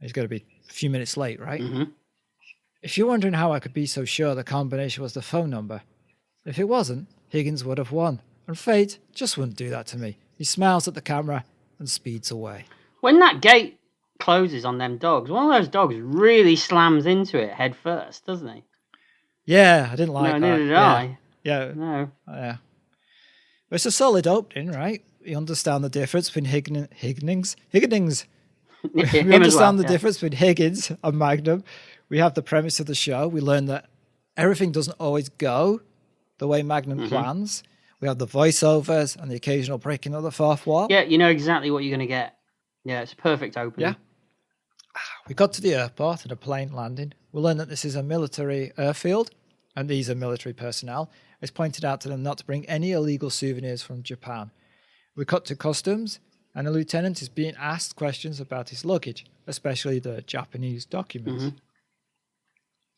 [SPEAKER 1] He's going to be a few minutes late, right?
[SPEAKER 2] Mm-hmm.
[SPEAKER 1] If you're wondering how I could be so sure the combination was the phone number, if it wasn't, Higgins would have won. And fate just wouldn't do that to me. He smiles at the camera and speeds away.
[SPEAKER 2] When that gate closes on them dogs, one of those dogs really slams into it head first, doesn't he?
[SPEAKER 1] Yeah, I didn't like that.
[SPEAKER 2] No, neither did I.
[SPEAKER 1] Yeah.
[SPEAKER 2] No.
[SPEAKER 1] Yeah. But it's a solid opening, right? You understand the difference between Higgins. We understand the difference between Higgins and Magnum. We have the premise of the show. We learn that everything doesn't always go the way Magnum plans. We have the voiceovers and the occasional breaking of the fourth wall.
[SPEAKER 2] Yeah, you know exactly what you're going to get. Yeah, it's a perfect opening.
[SPEAKER 1] Yeah. We got to the airport and a plane landing. We learn that this is a military airfield, and these are military personnel. It's pointed out to them not to bring any illegal souvenirs from Japan. We cut to customs, and the lieutenant is being asked questions about his luggage, especially the Japanese documents.
[SPEAKER 2] Mm-hmm.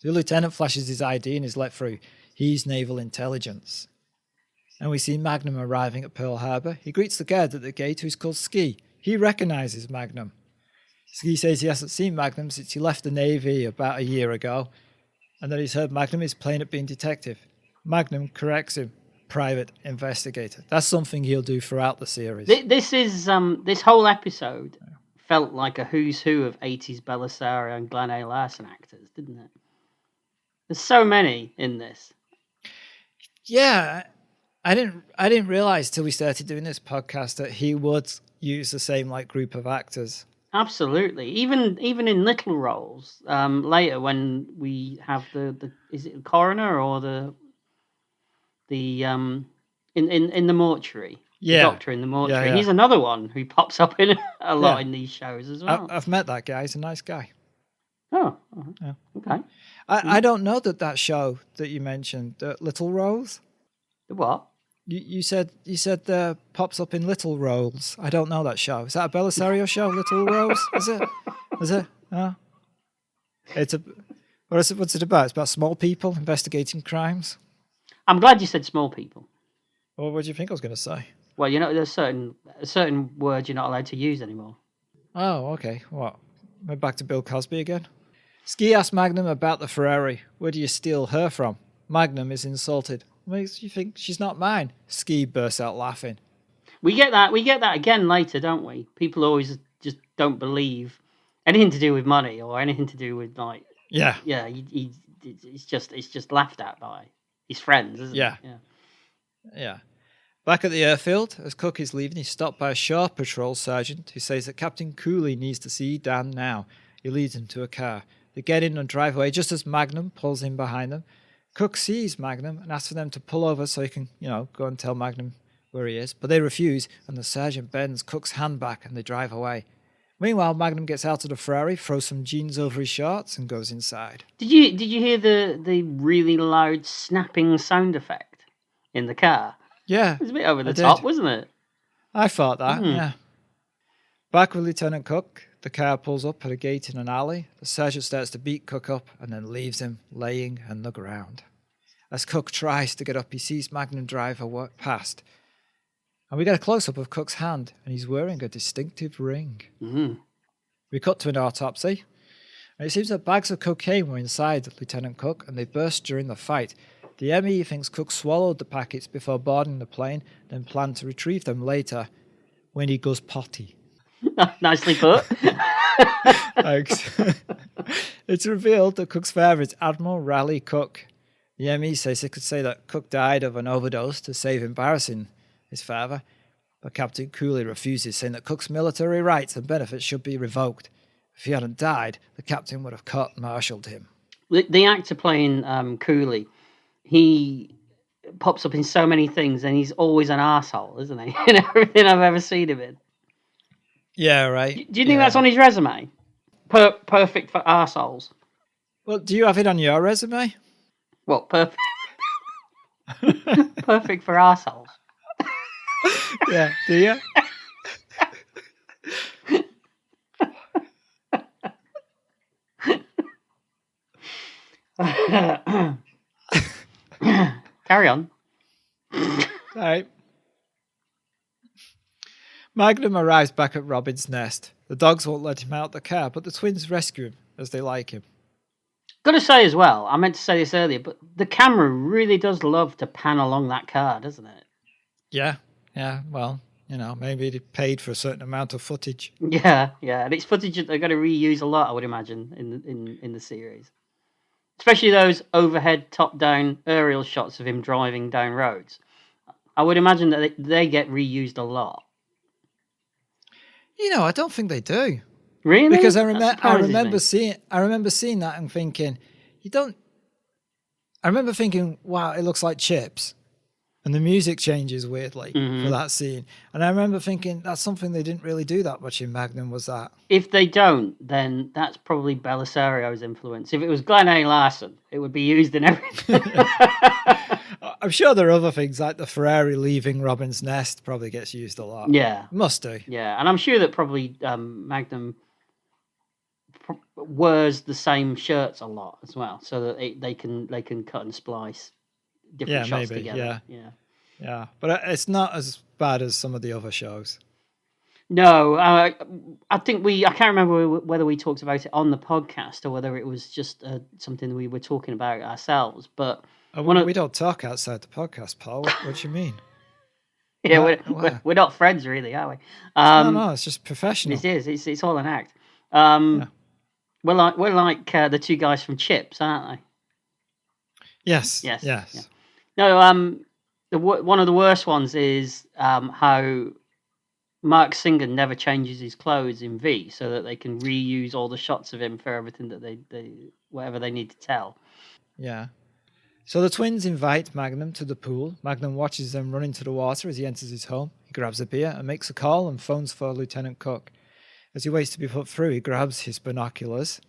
[SPEAKER 1] The lieutenant flashes his ID and is let through. He's naval intelligence. And we see Magnum arriving at Pearl Harbor. He greets the guard at the gate, who's called Ski. He recognizes Magnum. Ski says he hasn't seen Magnum since he left the Navy about a year ago, and that he's heard Magnum is playing at being detective. Magnum corrects him, private investigator. That's something he'll do throughout the series.
[SPEAKER 2] This whole episode felt like a who's who of 80s Belisario and Glenn A. Larson actors, didn't it? There's so many in this.
[SPEAKER 1] Yeah, I didn't realize till we started doing this podcast that he would use the same group of actors.
[SPEAKER 2] Absolutely. Even in little roles. Later when we have the is it the coroner or the in the mortuary.
[SPEAKER 1] Yeah.
[SPEAKER 2] The doctor in the mortuary.
[SPEAKER 1] Yeah.
[SPEAKER 2] He's another one who pops up in a lot in these shows as well.
[SPEAKER 1] I've met that guy. He's a nice guy.
[SPEAKER 2] Oh.
[SPEAKER 1] Yeah.
[SPEAKER 2] Okay.
[SPEAKER 1] I don't know that show that you mentioned, Little Rose.
[SPEAKER 2] The what?
[SPEAKER 1] You said pops up in little roles. I don't know that show. Is that a Belisario show? Little Rose? Is it? What's it about? It's about small people investigating crimes.
[SPEAKER 2] I'm glad you said small people.
[SPEAKER 1] Well, what do you think I was going to say?
[SPEAKER 2] Well, there's certain words you're not allowed to use anymore.
[SPEAKER 1] Oh, okay. What? We're back to Bill Cosby again. Ski asks Magnum about the Ferrari. Where do you steal her from? Magnum is insulted. Makes you think she's not mine. Ski bursts out laughing.
[SPEAKER 2] We get that again later, don't we? People always just don't believe anything to do with money or anything to do with it's just laughed at by his friends, isn't it?
[SPEAKER 1] Yeah. Back at the airfield, as Cook is leaving, he's stopped by a Shore Patrol sergeant who says that Captain Cooley needs to see Dan now. He leads him to a car. They get in and drive away just as Magnum pulls in behind them. Cook sees Magnum and asks for them to pull over so he can, go and tell Magnum where he is. But they refuse, and the sergeant bends Cook's hand back and they drive away. Meanwhile, Magnum gets out of the Ferrari, throws some jeans over his shorts, and goes inside.
[SPEAKER 2] Did you hear the really loud snapping sound effect in the car?
[SPEAKER 1] Yeah.
[SPEAKER 2] It was a bit over the top, wasn't it?
[SPEAKER 1] I thought that, yeah. Back with Lieutenant Cook, the car pulls up at a gate in an alley. The sergeant starts to beat Cook up and then leaves him laying on the ground. As Cook tries to get up, he sees Magnum drive past. And we get a close-up of Cook's hand, and he's wearing a distinctive ring.
[SPEAKER 2] Mm-hmm.
[SPEAKER 1] We cut to an autopsy, and it seems that bags of cocaine were inside Lieutenant Cook, and they burst during the fight. The ME thinks Cook swallowed the packets before boarding the plane, then planned to retrieve them later when he goes potty.
[SPEAKER 2] Nicely put.
[SPEAKER 1] Thanks. It's revealed that Cook's father is Admiral Raleigh Cook. The ME says they could say that Cook died of an overdose to save embarrassing his father, but Captain Cooley refuses, saying that Cook's military rights and benefits should be revoked. If he hadn't died, the captain would have court-martialed him.
[SPEAKER 2] The actor playing Cooley, he pops up in so many things, and he's always an arsehole, isn't he? In everything I've ever seen him in.
[SPEAKER 1] Yeah, right.
[SPEAKER 2] Do you think that's on his resume? Perfect for arseholes.
[SPEAKER 1] Well, do you have it on your resume?
[SPEAKER 2] Well, perfect. Perfect for arseholes.
[SPEAKER 1] Yeah, do you?
[SPEAKER 2] Carry on.
[SPEAKER 1] All right. Magnum arrives back at Robin's nest. The dogs won't let him out the car, but the twins rescue him as they like him.
[SPEAKER 2] Got to say as well, I meant to say this earlier, but the camera really does love to pan along that car, doesn't it?
[SPEAKER 1] Yeah, well, maybe they paid for a certain amount of footage.
[SPEAKER 2] Yeah, and it's footage that they're going to reuse a lot, I would imagine, in the series. Especially those overhead, top-down aerial shots of him driving down roads. I would imagine that they get reused a lot.
[SPEAKER 1] I don't think they do.
[SPEAKER 2] Really?
[SPEAKER 1] Because I remember seeing that and thinking, I remember thinking, wow, it looks like Chips. And the music changes weirdly for that scene. And I remember thinking that's something they didn't really do that much in Magnum, was that?
[SPEAKER 2] If they don't, then that's probably Bellisario's influence. If it was Glenn A. Larson, it would be used in everything.
[SPEAKER 1] I'm sure there are other things, like the Ferrari leaving Robin's nest probably gets used a lot.
[SPEAKER 2] Yeah.
[SPEAKER 1] Must do.
[SPEAKER 2] Yeah, and I'm sure that probably Magnum wears the same shirts a lot as well, so that they can cut and splice different shots together.
[SPEAKER 1] Yeah, but it's not as bad as some of the other shows.
[SPEAKER 2] No, I think I can't remember whether we talked about it on the podcast or whether it was just something we were talking about ourselves. But
[SPEAKER 1] we don't talk outside the podcast, Paul. What do you mean?
[SPEAKER 2] Yeah, we're not friends, really, are we?
[SPEAKER 1] No, it's just professional.
[SPEAKER 2] It is. It's all an act. We're like the two guys from Chips, aren't they?
[SPEAKER 1] Yes.
[SPEAKER 2] Yeah. No, one of the worst ones is how Mark Singer never changes his clothes in V, so that they can reuse all the shots of him for everything that they whatever they need to tell.
[SPEAKER 1] Yeah. So the twins invite Magnum to the pool. Magnum watches them run into the water as he enters his home. He grabs a beer and makes a call and phones for Lieutenant Cook. As he waits to be put through, he grabs his binoculars.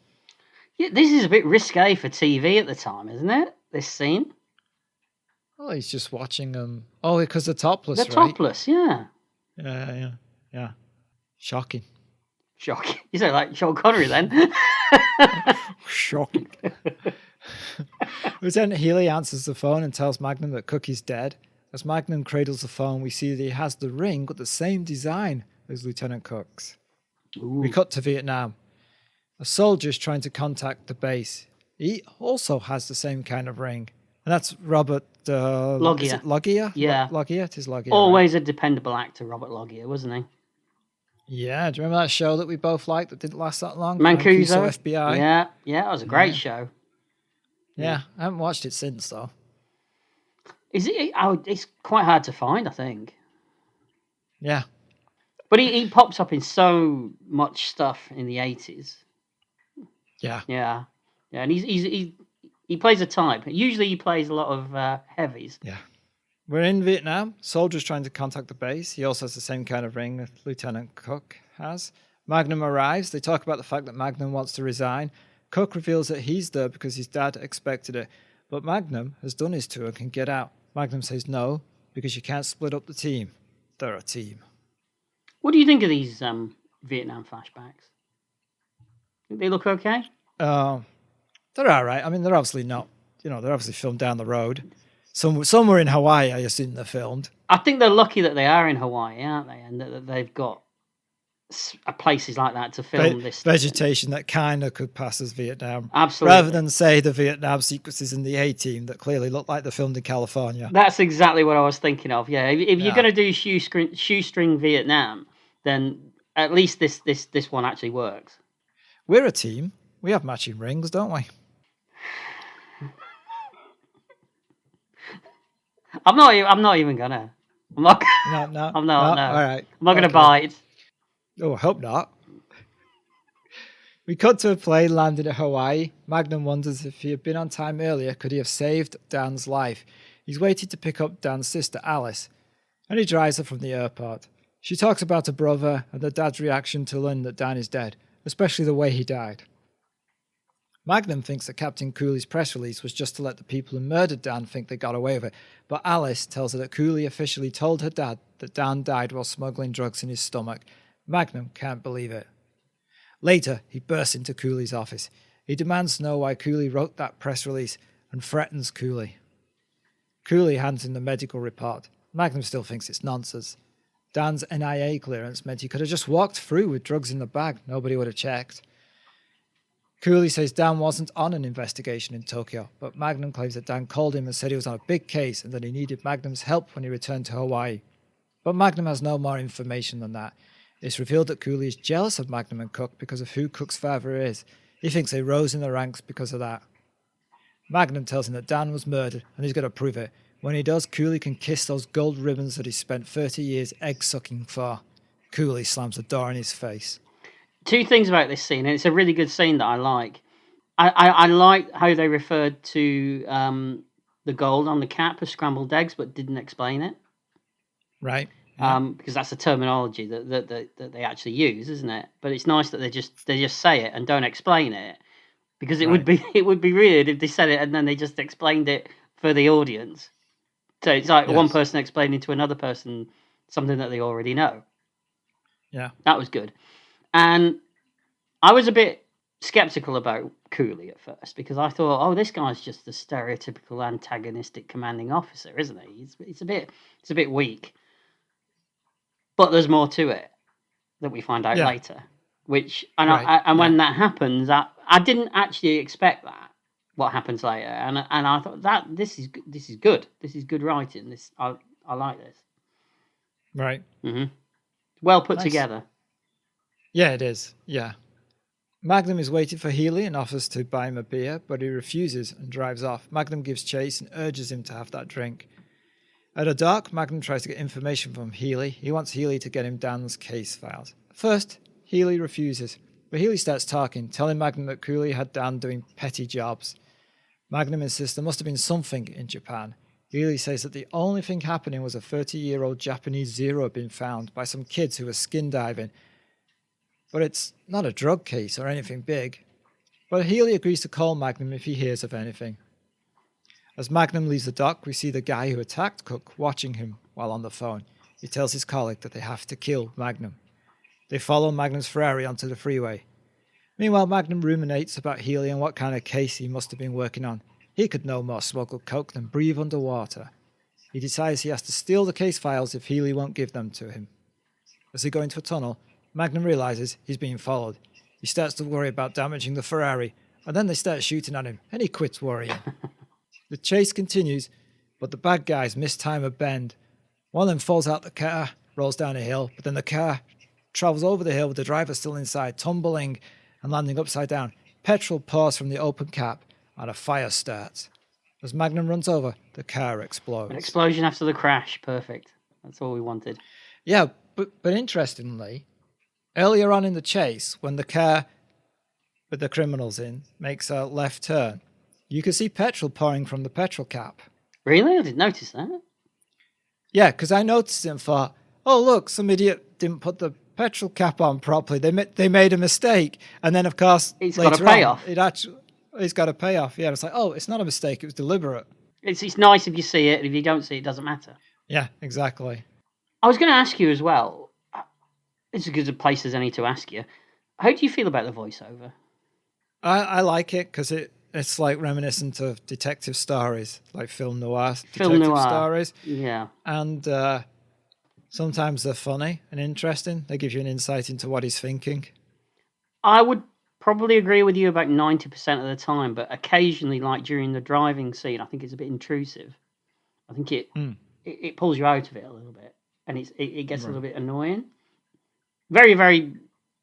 [SPEAKER 2] Yeah, this is a bit risque for TV at the time, isn't it? This scene.
[SPEAKER 1] Oh, he's just watching them. Oh, because they're topless,
[SPEAKER 2] They're topless, yeah.
[SPEAKER 1] Yeah. Shocking.
[SPEAKER 2] You sound like Sean Connery then.
[SPEAKER 1] Shocking. Lieutenant Healy answers the phone and tells Magnum that Cook is dead. As Magnum cradles the phone, we see that he has the ring with the same design as Lieutenant Cook's. Ooh. We cut to Vietnam. A soldier is trying to contact the base. He also has the same kind of ring. And that's Robert
[SPEAKER 2] Loggia.
[SPEAKER 1] Is it Loggia?
[SPEAKER 2] Yeah.
[SPEAKER 1] Loggia? It is Loggia.
[SPEAKER 2] Always right? A dependable actor, Robert Loggia, wasn't he?
[SPEAKER 1] Yeah. Do you remember that show that we both liked that didn't last that long?
[SPEAKER 2] Mancuso
[SPEAKER 1] FBI.
[SPEAKER 2] Yeah, it was a great show.
[SPEAKER 1] Yeah, I haven't watched it since, though.
[SPEAKER 2] Is it? Oh, it's quite hard to find, I think.
[SPEAKER 1] Yeah.
[SPEAKER 2] But he pops up in so much stuff in the 80s.
[SPEAKER 1] Yeah.
[SPEAKER 2] Yeah, and he plays a type. Usually he plays a lot of heavies.
[SPEAKER 1] Yeah. We're in Vietnam. Soldiers trying to contact the base. He also has the same kind of ring that Lieutenant Cook has. Magnum arrives. They talk about the fact that Magnum wants to resign. Cook reveals that he's there because his dad expected it. But Magnum has done his tour and can get out. Magnum says no, because you can't split up the team. They're a team.
[SPEAKER 2] What do you think of these Vietnam flashbacks? Think they look okay?
[SPEAKER 1] They're all right. I mean, they're obviously not, they're obviously filmed down the road. Somewhere in Hawaii, I assume they're filmed.
[SPEAKER 2] I think they're lucky that they are in Hawaii, aren't they? And that they've got places like that to film this
[SPEAKER 1] vegetation that kind of could pass as Vietnam.
[SPEAKER 2] Absolutely.
[SPEAKER 1] Rather than, say, the Vietnam sequences in the A-Team that clearly look like they're filmed in California.
[SPEAKER 2] That's exactly what I was thinking of, yeah. If you're going to do shoestring Vietnam, then at least this one actually works.
[SPEAKER 1] We're a team. We have matching rings, don't we?
[SPEAKER 2] I'm not even gonna. I'm not.
[SPEAKER 1] No.
[SPEAKER 2] I'm not. No.
[SPEAKER 1] All right.
[SPEAKER 2] I'm not gonna bite.
[SPEAKER 1] Oh, I hope not. We cut to a plane landing at Hawaii. Magnum wonders if he had been on time earlier, could he have saved Dan's life? He's waited to pick up Dan's sister, Alice, and he drives her from the airport. She talks about her brother and her dad's reaction to learn that Dan is dead, especially the way he died. Magnum thinks that Captain Cooley's press release was just to let the people who murdered Dan think they got away with it, but Alice tells her that Cooley officially told her dad that Dan died while smuggling drugs in his stomach. Magnum can't believe it. Later, he bursts into Cooley's office. He demands to know why Cooley wrote that press release and threatens Cooley. Cooley hands in the medical report. Magnum still thinks it's nonsense. Dan's NIA clearance meant he could have just walked through with drugs in the bag. Nobody would have checked. Cooley says Dan wasn't on an investigation in Tokyo, but Magnum claims that Dan called him and said he was on a big case and that he needed Magnum's help when he returned to Hawaii. But Magnum has no more information than that. It's revealed that Cooley is jealous of Magnum and Cook because of who Cook's father is. He thinks they rose in the ranks because of that. Magnum tells him that Dan was murdered and he's going to prove it. When he does, Cooley can kiss those gold ribbons that he spent 30 years egg-sucking for. Cooley slams the door in his face.
[SPEAKER 2] Two things about this scene, and it's a really good scene that I like. I like how they referred to the gold on the cap as scrambled eggs, but didn't explain it.
[SPEAKER 1] Right.
[SPEAKER 2] Yeah. Because that's a terminology that they actually use, isn't it? But it's nice that they just say it and don't explain it, because it would be weird if they said it and then they just explained it for the audience. So it's like one person explaining to another person something that they already know.
[SPEAKER 1] Yeah,
[SPEAKER 2] that was good. And I was a bit skeptical about Cooley at first because I thought, oh, this guy's just a stereotypical antagonistic commanding officer, isn't he? It's a bit weak. But there's more to it that we find out later. When that happens, I didn't actually expect that. What happens later, and I thought that this is good. This is good writing. I like this.
[SPEAKER 1] Right.
[SPEAKER 2] Mm-hmm. Well put together.
[SPEAKER 1] Yeah, it is. Yeah. Magnum is waiting for Healy and offers to buy him a beer, but he refuses and drives off. Magnum gives chase and urges him to have that drink. At a dark, Magnum tries to get information from Healy. He wants Healy to get him Dan's case files. First, Healy refuses, but Healy starts talking, telling Magnum that Cooley had Dan doing petty jobs. Magnum insists there must have been something in Japan. Healy says that the only thing happening was a 30-year-old Japanese Zero being found by some kids who were skin diving. But it's not a drug case or anything big. But Healy agrees to call Magnum if he hears of anything. As Magnum leaves the dock, we see the guy who attacked Cook watching him while on the phone. He tells his colleague that they have to kill Magnum. They follow Magnum's Ferrari onto the freeway. Meanwhile, Magnum ruminates about Healy and what kind of case he must have been working on. He could no more smuggle coke than breathe underwater. He decides he has to steal the case files if Healy won't give them to him. As they go into a tunnel, Magnum realizes he's being followed. He starts to worry about damaging the Ferrari, and then they start shooting at him, and he quits worrying. The chase continues, but the bad guys mistime a bend. One of them falls out the car, rolls down a hill, but then the car travels over the hill with the driver still inside, tumbling and landing upside down. Petrol pours from the open cap, and a fire starts. As Magnum runs over, the car explodes.
[SPEAKER 2] An explosion after the crash. Perfect. That's all we wanted.
[SPEAKER 1] Yeah, but interestingly, earlier on in the chase, when the car with the criminals in makes a left turn, you can see petrol pouring from the petrol cap.
[SPEAKER 2] Really? I didn't notice that.
[SPEAKER 1] Yeah, because I noticed it and thought, oh, look, some idiot didn't put the petrol cap on properly. They made a mistake. And then, of course,
[SPEAKER 2] It's
[SPEAKER 1] later
[SPEAKER 2] got a payoff.
[SPEAKER 1] It's got a payoff. Yeah, it's like, oh, it's not a mistake. It was deliberate.
[SPEAKER 2] It's nice if you see it, and if you don't see it, it doesn't matter.
[SPEAKER 1] Yeah, exactly.
[SPEAKER 2] I was going to ask you as well. It's as good a place as any to ask you. How do you feel about the voiceover?
[SPEAKER 1] I like it because it's like reminiscent of detective stories, like film noir stories.
[SPEAKER 2] Yeah.
[SPEAKER 1] And sometimes they're funny and interesting. They give you an insight into what he's thinking.
[SPEAKER 2] I would probably agree with you about 90% of the time, but occasionally, like during the driving scene, I think it's a bit intrusive. I think it pulls you out of it a little bit, and it gets a little bit annoying. Very, very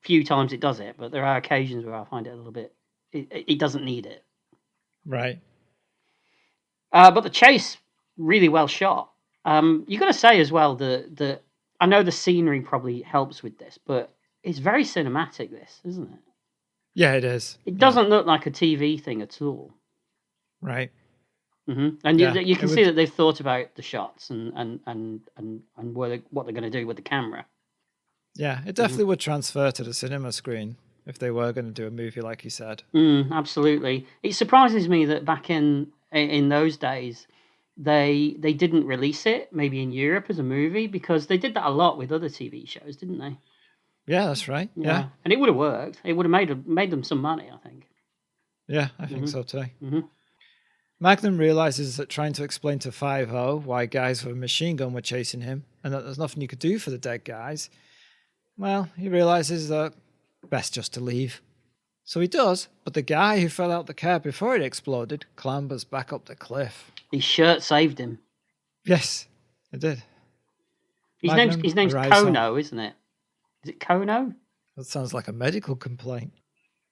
[SPEAKER 2] few times it does it, but there are occasions where I find it a little bit. It doesn't need it.
[SPEAKER 1] Right.
[SPEAKER 2] But the chase, really well shot. You got to say as well that I know the scenery probably helps with this, but it's very cinematic. This, isn't it?
[SPEAKER 1] Yeah, it is.
[SPEAKER 2] It doesn't look like a TV thing at all.
[SPEAKER 1] Right.
[SPEAKER 2] Mm-hmm. And you can see that they've thought about the shots and what they're going to do with the camera.
[SPEAKER 1] Yeah, it definitely would transfer to the cinema screen if they were going to do a movie like you said.
[SPEAKER 2] Absolutely. It surprises me that back in those days they didn't release it maybe in Europe as a movie, because they did that a lot with other TV shows, didn't they?
[SPEAKER 1] Yeah, that's right. Yeah.
[SPEAKER 2] And it would have worked. It would have made them some money, I think.
[SPEAKER 1] Yeah, I think so too.
[SPEAKER 2] Mm-hmm.
[SPEAKER 1] Magnum realizes that trying to explain to 5-0 why guys with a machine gun were chasing him and that there's nothing you could do for the dead guys, well, he realizes that best just to leave. So he does, but the guy who fell out the car before it exploded clambers back up the cliff.
[SPEAKER 2] His shirt saved him.
[SPEAKER 1] Yes, it did.
[SPEAKER 2] His name's Kono, isn't it? Is it Kono?
[SPEAKER 1] That sounds like a medical complaint.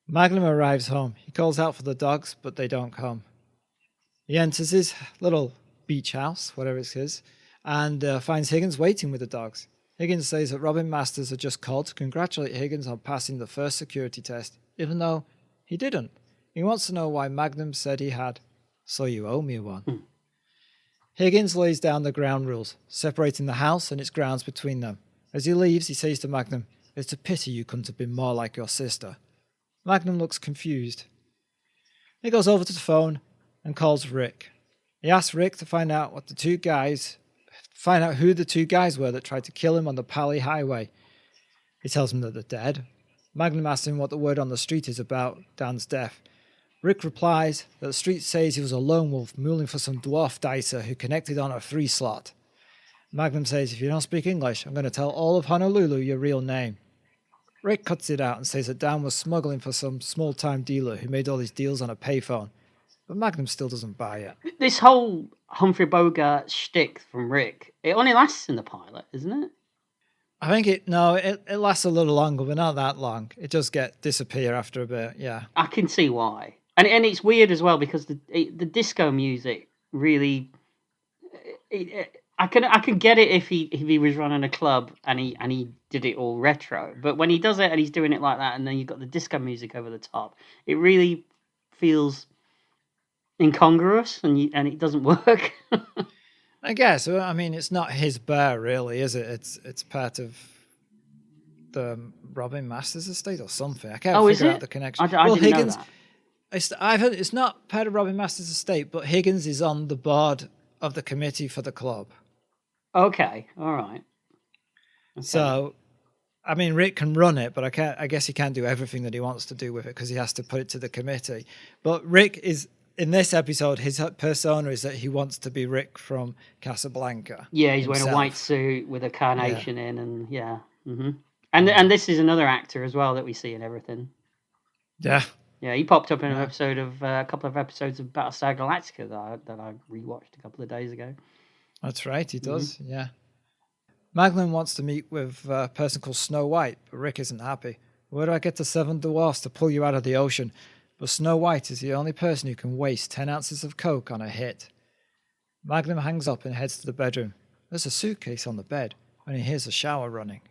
[SPEAKER 1] Magnum arrives home. He calls out for the dogs, but they don't come. He enters his little beach house, whatever it is, and finds Higgins waiting with the dogs. Higgins says that Robin Masters had just called to congratulate Higgins on passing the first security test, even though he didn't. He wants to know why Magnum said he had. So you owe me one. Higgins lays down the ground rules, separating the house and its grounds between them. As he leaves, he says to Magnum, "It's a pity you couldn't have been more like your sister." Magnum looks confused. He goes over to the phone and calls Rick. He asks Rick to find out who the two guys were that tried to kill him on the Pali Highway. He tells him that they're dead. Magnum asks him what the word on the street is about Dan's death. Rick replies that the street says he was a lone wolf mooling for some dwarf dicer who connected on a 3 slot. Magnum says, "If you don't speak English, I'm going to tell all of Honolulu your real name." Rick cuts it out and says that Dan was smuggling for some small-time dealer who made all these deals on a payphone. But Magnum still doesn't buy it.
[SPEAKER 2] This whole Humphrey Bogart shtick from Rick, it only lasts in the pilot, isn't it?
[SPEAKER 1] I think it lasts a little longer, but not that long. It does disappear after a bit, yeah.
[SPEAKER 2] I can see why. And it's weird as well because the disco music really... I can get it if he was running a club and he did it all retro, but when he does it and he's doing it like that, and then you've got the disco music over the top, it really feels incongruous and it doesn't work.
[SPEAKER 1] I guess. I mean, it's not his bar, really, is it? It's part of the Robin Masters estate or something. I can't figure out the connection.
[SPEAKER 2] I didn't
[SPEAKER 1] Higgins,
[SPEAKER 2] know that.
[SPEAKER 1] I've heard it's not part of Robin Masters' estate, but Higgins is on the board of the committee for the club.
[SPEAKER 2] Okay, all right. Okay.
[SPEAKER 1] So, I mean, Rick can run it, but I guess he can't do everything that he wants to do with it because he has to put it to the committee. But Rick is, in this episode, his persona is that he wants to be Rick from Casablanca.
[SPEAKER 2] Yeah, he's wearing a white suit with a carnation in, and yeah. Mm-hmm. And this is another actor as well that we see in everything.
[SPEAKER 1] Yeah.
[SPEAKER 2] Yeah, he popped up in a couple of episodes of Battlestar Galactica that I rewatched a couple of days ago.
[SPEAKER 1] That's right, he does, yeah. Magnum wants to meet with a person called Snow White, but Rick isn't happy. "Where do I get the 7 dwarfs to pull you out of the ocean?" but Snow White is the only person who can waste 10 ounces of coke on a hit. Magnum hangs up and heads to the bedroom. There's a suitcase on the bed when he hears the shower running.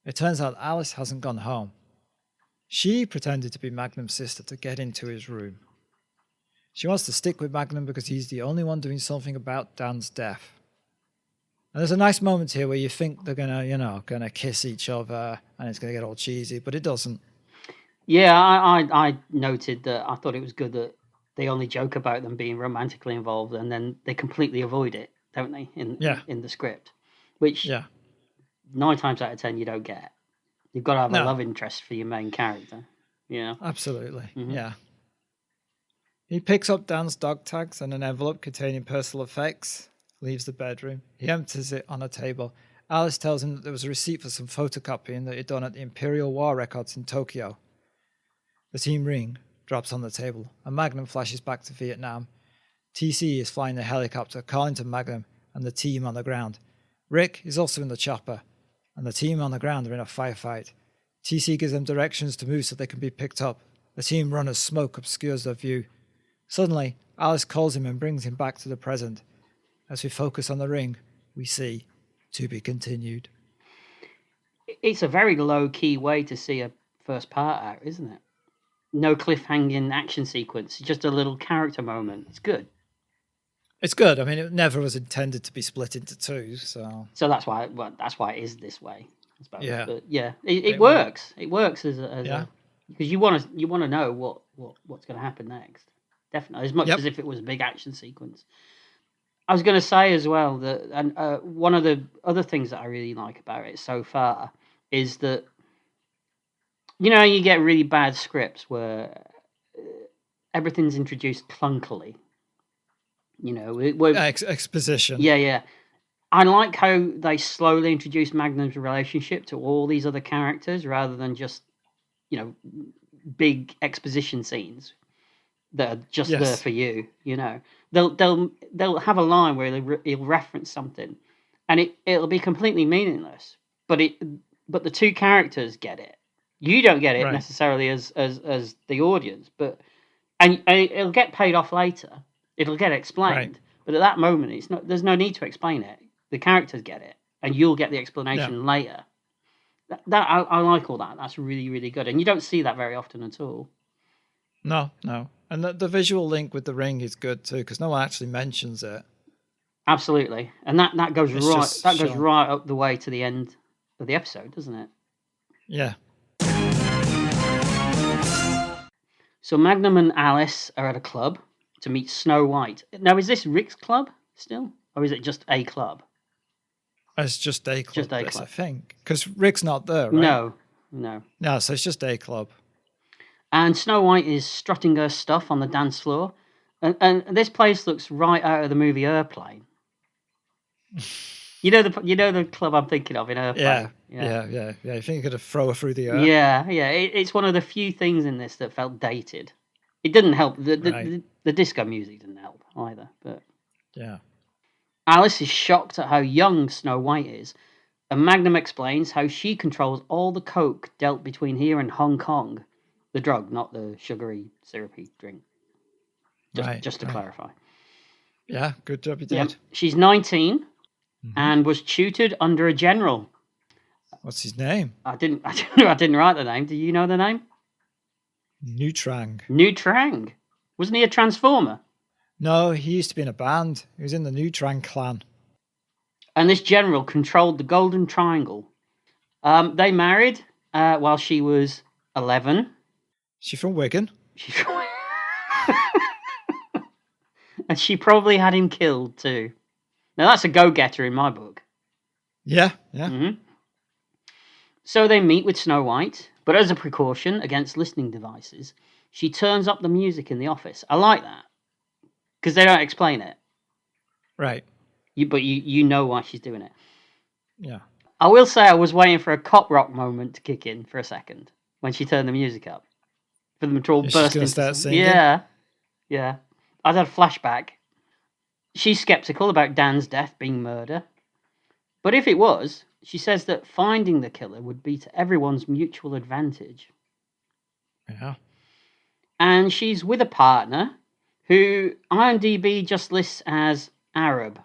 [SPEAKER 1] It turns out Alice hasn't gone home. She pretended to be Magnum's sister to get into his room. She wants to stick with Magnum because he's the only one doing something about Dan's death. And there's a nice moment here where you think they're gonna kiss each other and it's gonna get all cheesy, but it doesn't.
[SPEAKER 2] Yeah, I noted that. I thought it was good that they only joke about them being romantically involved, and then they completely avoid it, don't they? In the script, which 9 times out of 10 you don't get. You've got to have a love interest for your main character. Yeah,
[SPEAKER 1] absolutely.
[SPEAKER 2] Mm-hmm.
[SPEAKER 1] Yeah. He picks up Dan's dog tags and an envelope containing personal effects. Leaves the bedroom. He empties it on a table. Alice tells him that there was a receipt for some photocopying that he'd done at the Imperial War Records in Tokyo. The team ring drops on the table, and Magnum flashes back to Vietnam. TC is flying the helicopter, calling to Magnum and the team on the ground. Rick is also in the chopper, and the team on the ground are in a firefight. TC gives them directions to move so they can be picked up. The team run as smoke obscures their view. Suddenly, Alice calls him and brings him back to the present. As we focus on the ring, we see to be continued.
[SPEAKER 2] It's a very low-key way to see a first part out, isn't it? No cliffhanging action sequence, just a little character moment. It's good.
[SPEAKER 1] It's good. I mean, it never was intended to be split into two, so
[SPEAKER 2] that's why. Well, that's why it is this way, I suppose.
[SPEAKER 1] Yeah,
[SPEAKER 2] but yeah, it works. It works as because you want to know what's going to happen next. Definitely, as much as if it was a big action sequence. I was going to say as well that, and one of the other things that I really like about it so far is that, you get really bad scripts where everything's introduced clunkily.
[SPEAKER 1] Exposition.
[SPEAKER 2] Yeah. I like how they slowly introduce Magnum's relationship to all these other characters rather than just, big exposition scenes that are just there for you. They'll have a line where he'll reference something, and it'll be completely meaningless. But the two characters get it. You don't get it necessarily as the audience, and it'll get paid off later. It'll get explained, but at that moment, there's no need to explain it. The characters get it, and you'll get the explanation later. That I like all that. That's really, really good, and you don't see that very often at all.
[SPEAKER 1] No, and the visual link with the ring is good too, because no one actually mentions it.
[SPEAKER 2] Absolutely, and that goes right up the way to the end of the episode, doesn't it?
[SPEAKER 1] Yeah.
[SPEAKER 2] So Magnum and Alice are at a club to meet Snow White. Now, is this Rick's club still, or is it just a club?
[SPEAKER 1] It's just a club.
[SPEAKER 2] Just a club,
[SPEAKER 1] I think, because Rick's not there, right?
[SPEAKER 2] No.
[SPEAKER 1] So it's just a club. And
[SPEAKER 2] Snow White is strutting her stuff on the dance floor, and this place looks right out of the movie Airplane. You know the club I'm thinking of in Airplane.
[SPEAKER 1] Yeah. You think you could throw her through the air?
[SPEAKER 2] Yeah. It's one of the few things in this that felt dated. It didn't help. The disco music didn't help either. But
[SPEAKER 1] yeah,
[SPEAKER 2] Alice is shocked at how young Snow White is, and Magnum explains how she controls all the coke dealt between here and Hong Kong, the drug, not the sugary, syrupy drink. Just to clarify.
[SPEAKER 1] Yeah, good job you did. Yep.
[SPEAKER 2] She's 19 and was tutored under a general.
[SPEAKER 1] What's his name?
[SPEAKER 2] I didn't write the name. Do you know the name? Neutrang. Wasn't he a Transformer?
[SPEAKER 1] No, he used to be in a band. He was in the Neutrang clan.
[SPEAKER 2] And this general controlled the Golden Triangle. They married while she was 11.
[SPEAKER 1] She's from Wigan.
[SPEAKER 2] And she probably had him killed too. Now that's a go-getter in my book.
[SPEAKER 1] Yeah.
[SPEAKER 2] Mm-hmm. So they meet with Snow White, but as a precaution against listening devices, she turns up the music in the office. I like that, because they don't explain it.
[SPEAKER 1] Right.
[SPEAKER 2] But you know why she's doing it.
[SPEAKER 1] Yeah.
[SPEAKER 2] I will say I was waiting for a cop rock moment to kick in for a second when she turned the music up. For them to all burst into
[SPEAKER 1] start singing?
[SPEAKER 2] Yeah. I had a flashback. She's skeptical about Dan's death being murder. But if it was, she says that finding the killer would be to everyone's mutual advantage.
[SPEAKER 1] Yeah.
[SPEAKER 2] And she's with a partner who IMDb just lists as Arab.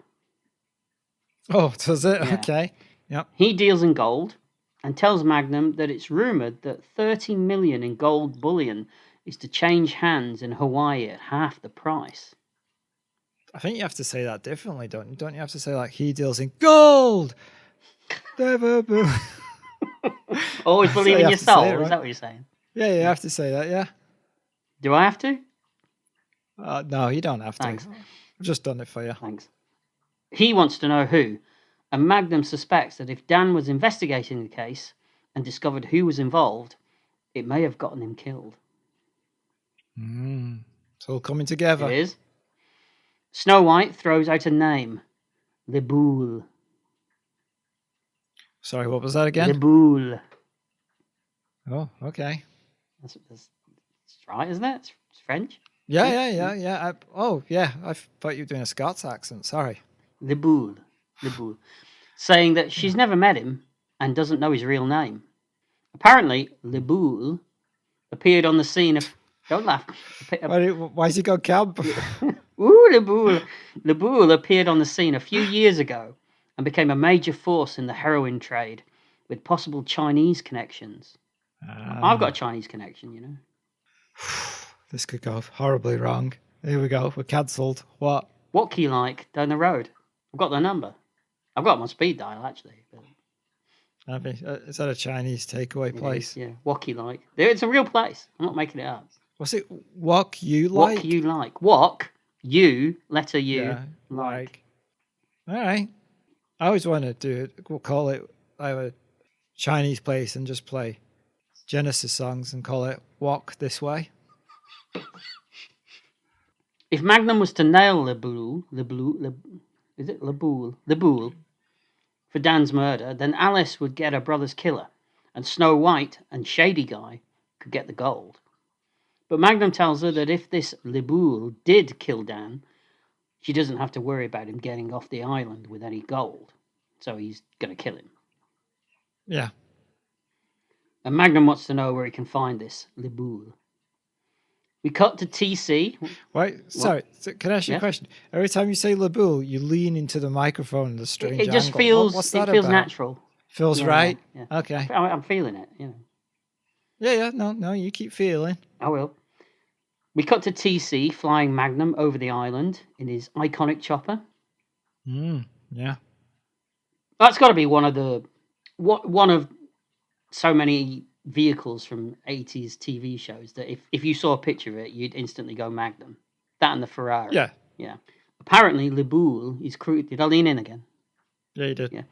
[SPEAKER 1] Oh, does it?
[SPEAKER 2] Yeah.
[SPEAKER 1] Okay. Yep.
[SPEAKER 2] He deals in gold and tells Magnum that it's rumored that 30 million in gold bullion is to change hands in Hawaii at half the price.
[SPEAKER 1] I think you have to say that differently, don't you? Don't you have to say like he deals in gold? Never boo.
[SPEAKER 2] Always
[SPEAKER 1] So
[SPEAKER 2] believe
[SPEAKER 1] you
[SPEAKER 2] in
[SPEAKER 1] have
[SPEAKER 2] your
[SPEAKER 1] to say
[SPEAKER 2] soul.
[SPEAKER 1] it,
[SPEAKER 2] Is
[SPEAKER 1] right?
[SPEAKER 2] that what you're saying?
[SPEAKER 1] Yeah, you have to say that. Yeah.
[SPEAKER 2] Do I have to?
[SPEAKER 1] No, you don't have to.
[SPEAKER 2] Thanks.
[SPEAKER 1] I've just done it for you.
[SPEAKER 2] Thanks. He wants to know who, and Magnum suspects that if Dan was investigating the case and discovered who was involved, it may have gotten him killed.
[SPEAKER 1] It's all coming
[SPEAKER 2] It
[SPEAKER 1] together.
[SPEAKER 2] is. Snow White throws out a name. Le Boule.
[SPEAKER 1] Sorry, what was that
[SPEAKER 2] Le
[SPEAKER 1] again?
[SPEAKER 2] Boule.
[SPEAKER 1] Oh, okay.
[SPEAKER 2] That's right, isn't it? It's French.
[SPEAKER 1] Yeah. I thought you were doing a Scots accent. Sorry.
[SPEAKER 2] Le Boule. Le Boule. Saying that she's never met him and doesn't know his real name. Apparently, Le Boule appeared on the scene of... Don't laugh.
[SPEAKER 1] Why's he got camp?
[SPEAKER 2] Ooh, Le Boule. Le Boule appeared on the scene a few years ago and became a major force in the heroin trade with possible Chinese connections. I've got a Chinese connection, you know.
[SPEAKER 1] This could go horribly wrong. Here we go. We're cancelled. What?
[SPEAKER 2] What key like down the road? I've got their number. I've got them on speed dial, actually. But
[SPEAKER 1] Is that a Chinese takeaway place?
[SPEAKER 2] yeah, what key like. It's a real place. I'm not making it up.
[SPEAKER 1] What's it? Walk you like?
[SPEAKER 2] What you like. Walk, you, letter U,
[SPEAKER 1] Yeah,
[SPEAKER 2] like.
[SPEAKER 1] All right. I always want to do it. We'll call it a Chinese place and just play Genesis songs and call it Walk This Way.
[SPEAKER 2] If Magnum was to nail Le Boule for Dan's murder, then Alice would get her brother's killer, and Snow White and Shady Guy could get the gold. But Magnum tells her that if this Le Boule did kill Dan, she doesn't have to worry about him getting off the island with any gold. So he's going to kill him.
[SPEAKER 1] Yeah.
[SPEAKER 2] And Magnum wants to know where he can find this Le Boule. We cut to TC.
[SPEAKER 1] Wait, sorry. Can I ask you a question? Every time you say Le Boule, you lean into the microphone in a strange
[SPEAKER 2] It just
[SPEAKER 1] angle.
[SPEAKER 2] feels.
[SPEAKER 1] What's that
[SPEAKER 2] it feels
[SPEAKER 1] about?
[SPEAKER 2] natural.
[SPEAKER 1] Feels right.
[SPEAKER 2] Yeah.
[SPEAKER 1] Okay.
[SPEAKER 2] I'm feeling it. You know.
[SPEAKER 1] Yeah. No. You keep feeling.
[SPEAKER 2] I will. We cut to TC flying Magnum over the island in his iconic chopper.
[SPEAKER 1] Yeah.
[SPEAKER 2] That's got to be one of so many vehicles from 80s TV shows that if you saw a picture of it, you'd instantly go Magnum. That and the Ferrari. Yeah. Apparently, Le Boule is Did I lean in again?
[SPEAKER 1] Yeah, you did.
[SPEAKER 2] Yeah.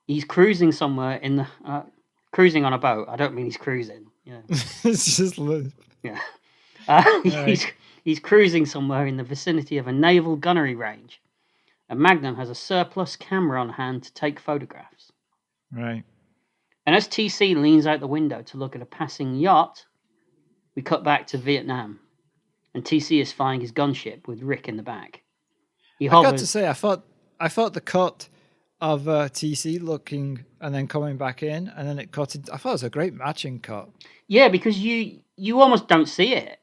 [SPEAKER 2] He's cruising somewhere in the cruising on a boat. I don't mean he's cruising. Yeah.
[SPEAKER 1] It's just
[SPEAKER 2] Yeah.
[SPEAKER 1] Right.
[SPEAKER 2] He's cruising somewhere in the vicinity of a naval gunnery range, and Magnum has a surplus camera on hand to take photographs.
[SPEAKER 1] Right.
[SPEAKER 2] And as TC leans out the window to look at a passing yacht, we cut back to Vietnam, and TC is flying his gunship with Rick in the back.
[SPEAKER 1] I got to say, I thought the cut of TC looking and then coming back in, and then it cut. I thought it was a great matching cut.
[SPEAKER 2] Yeah, because you almost don't see it.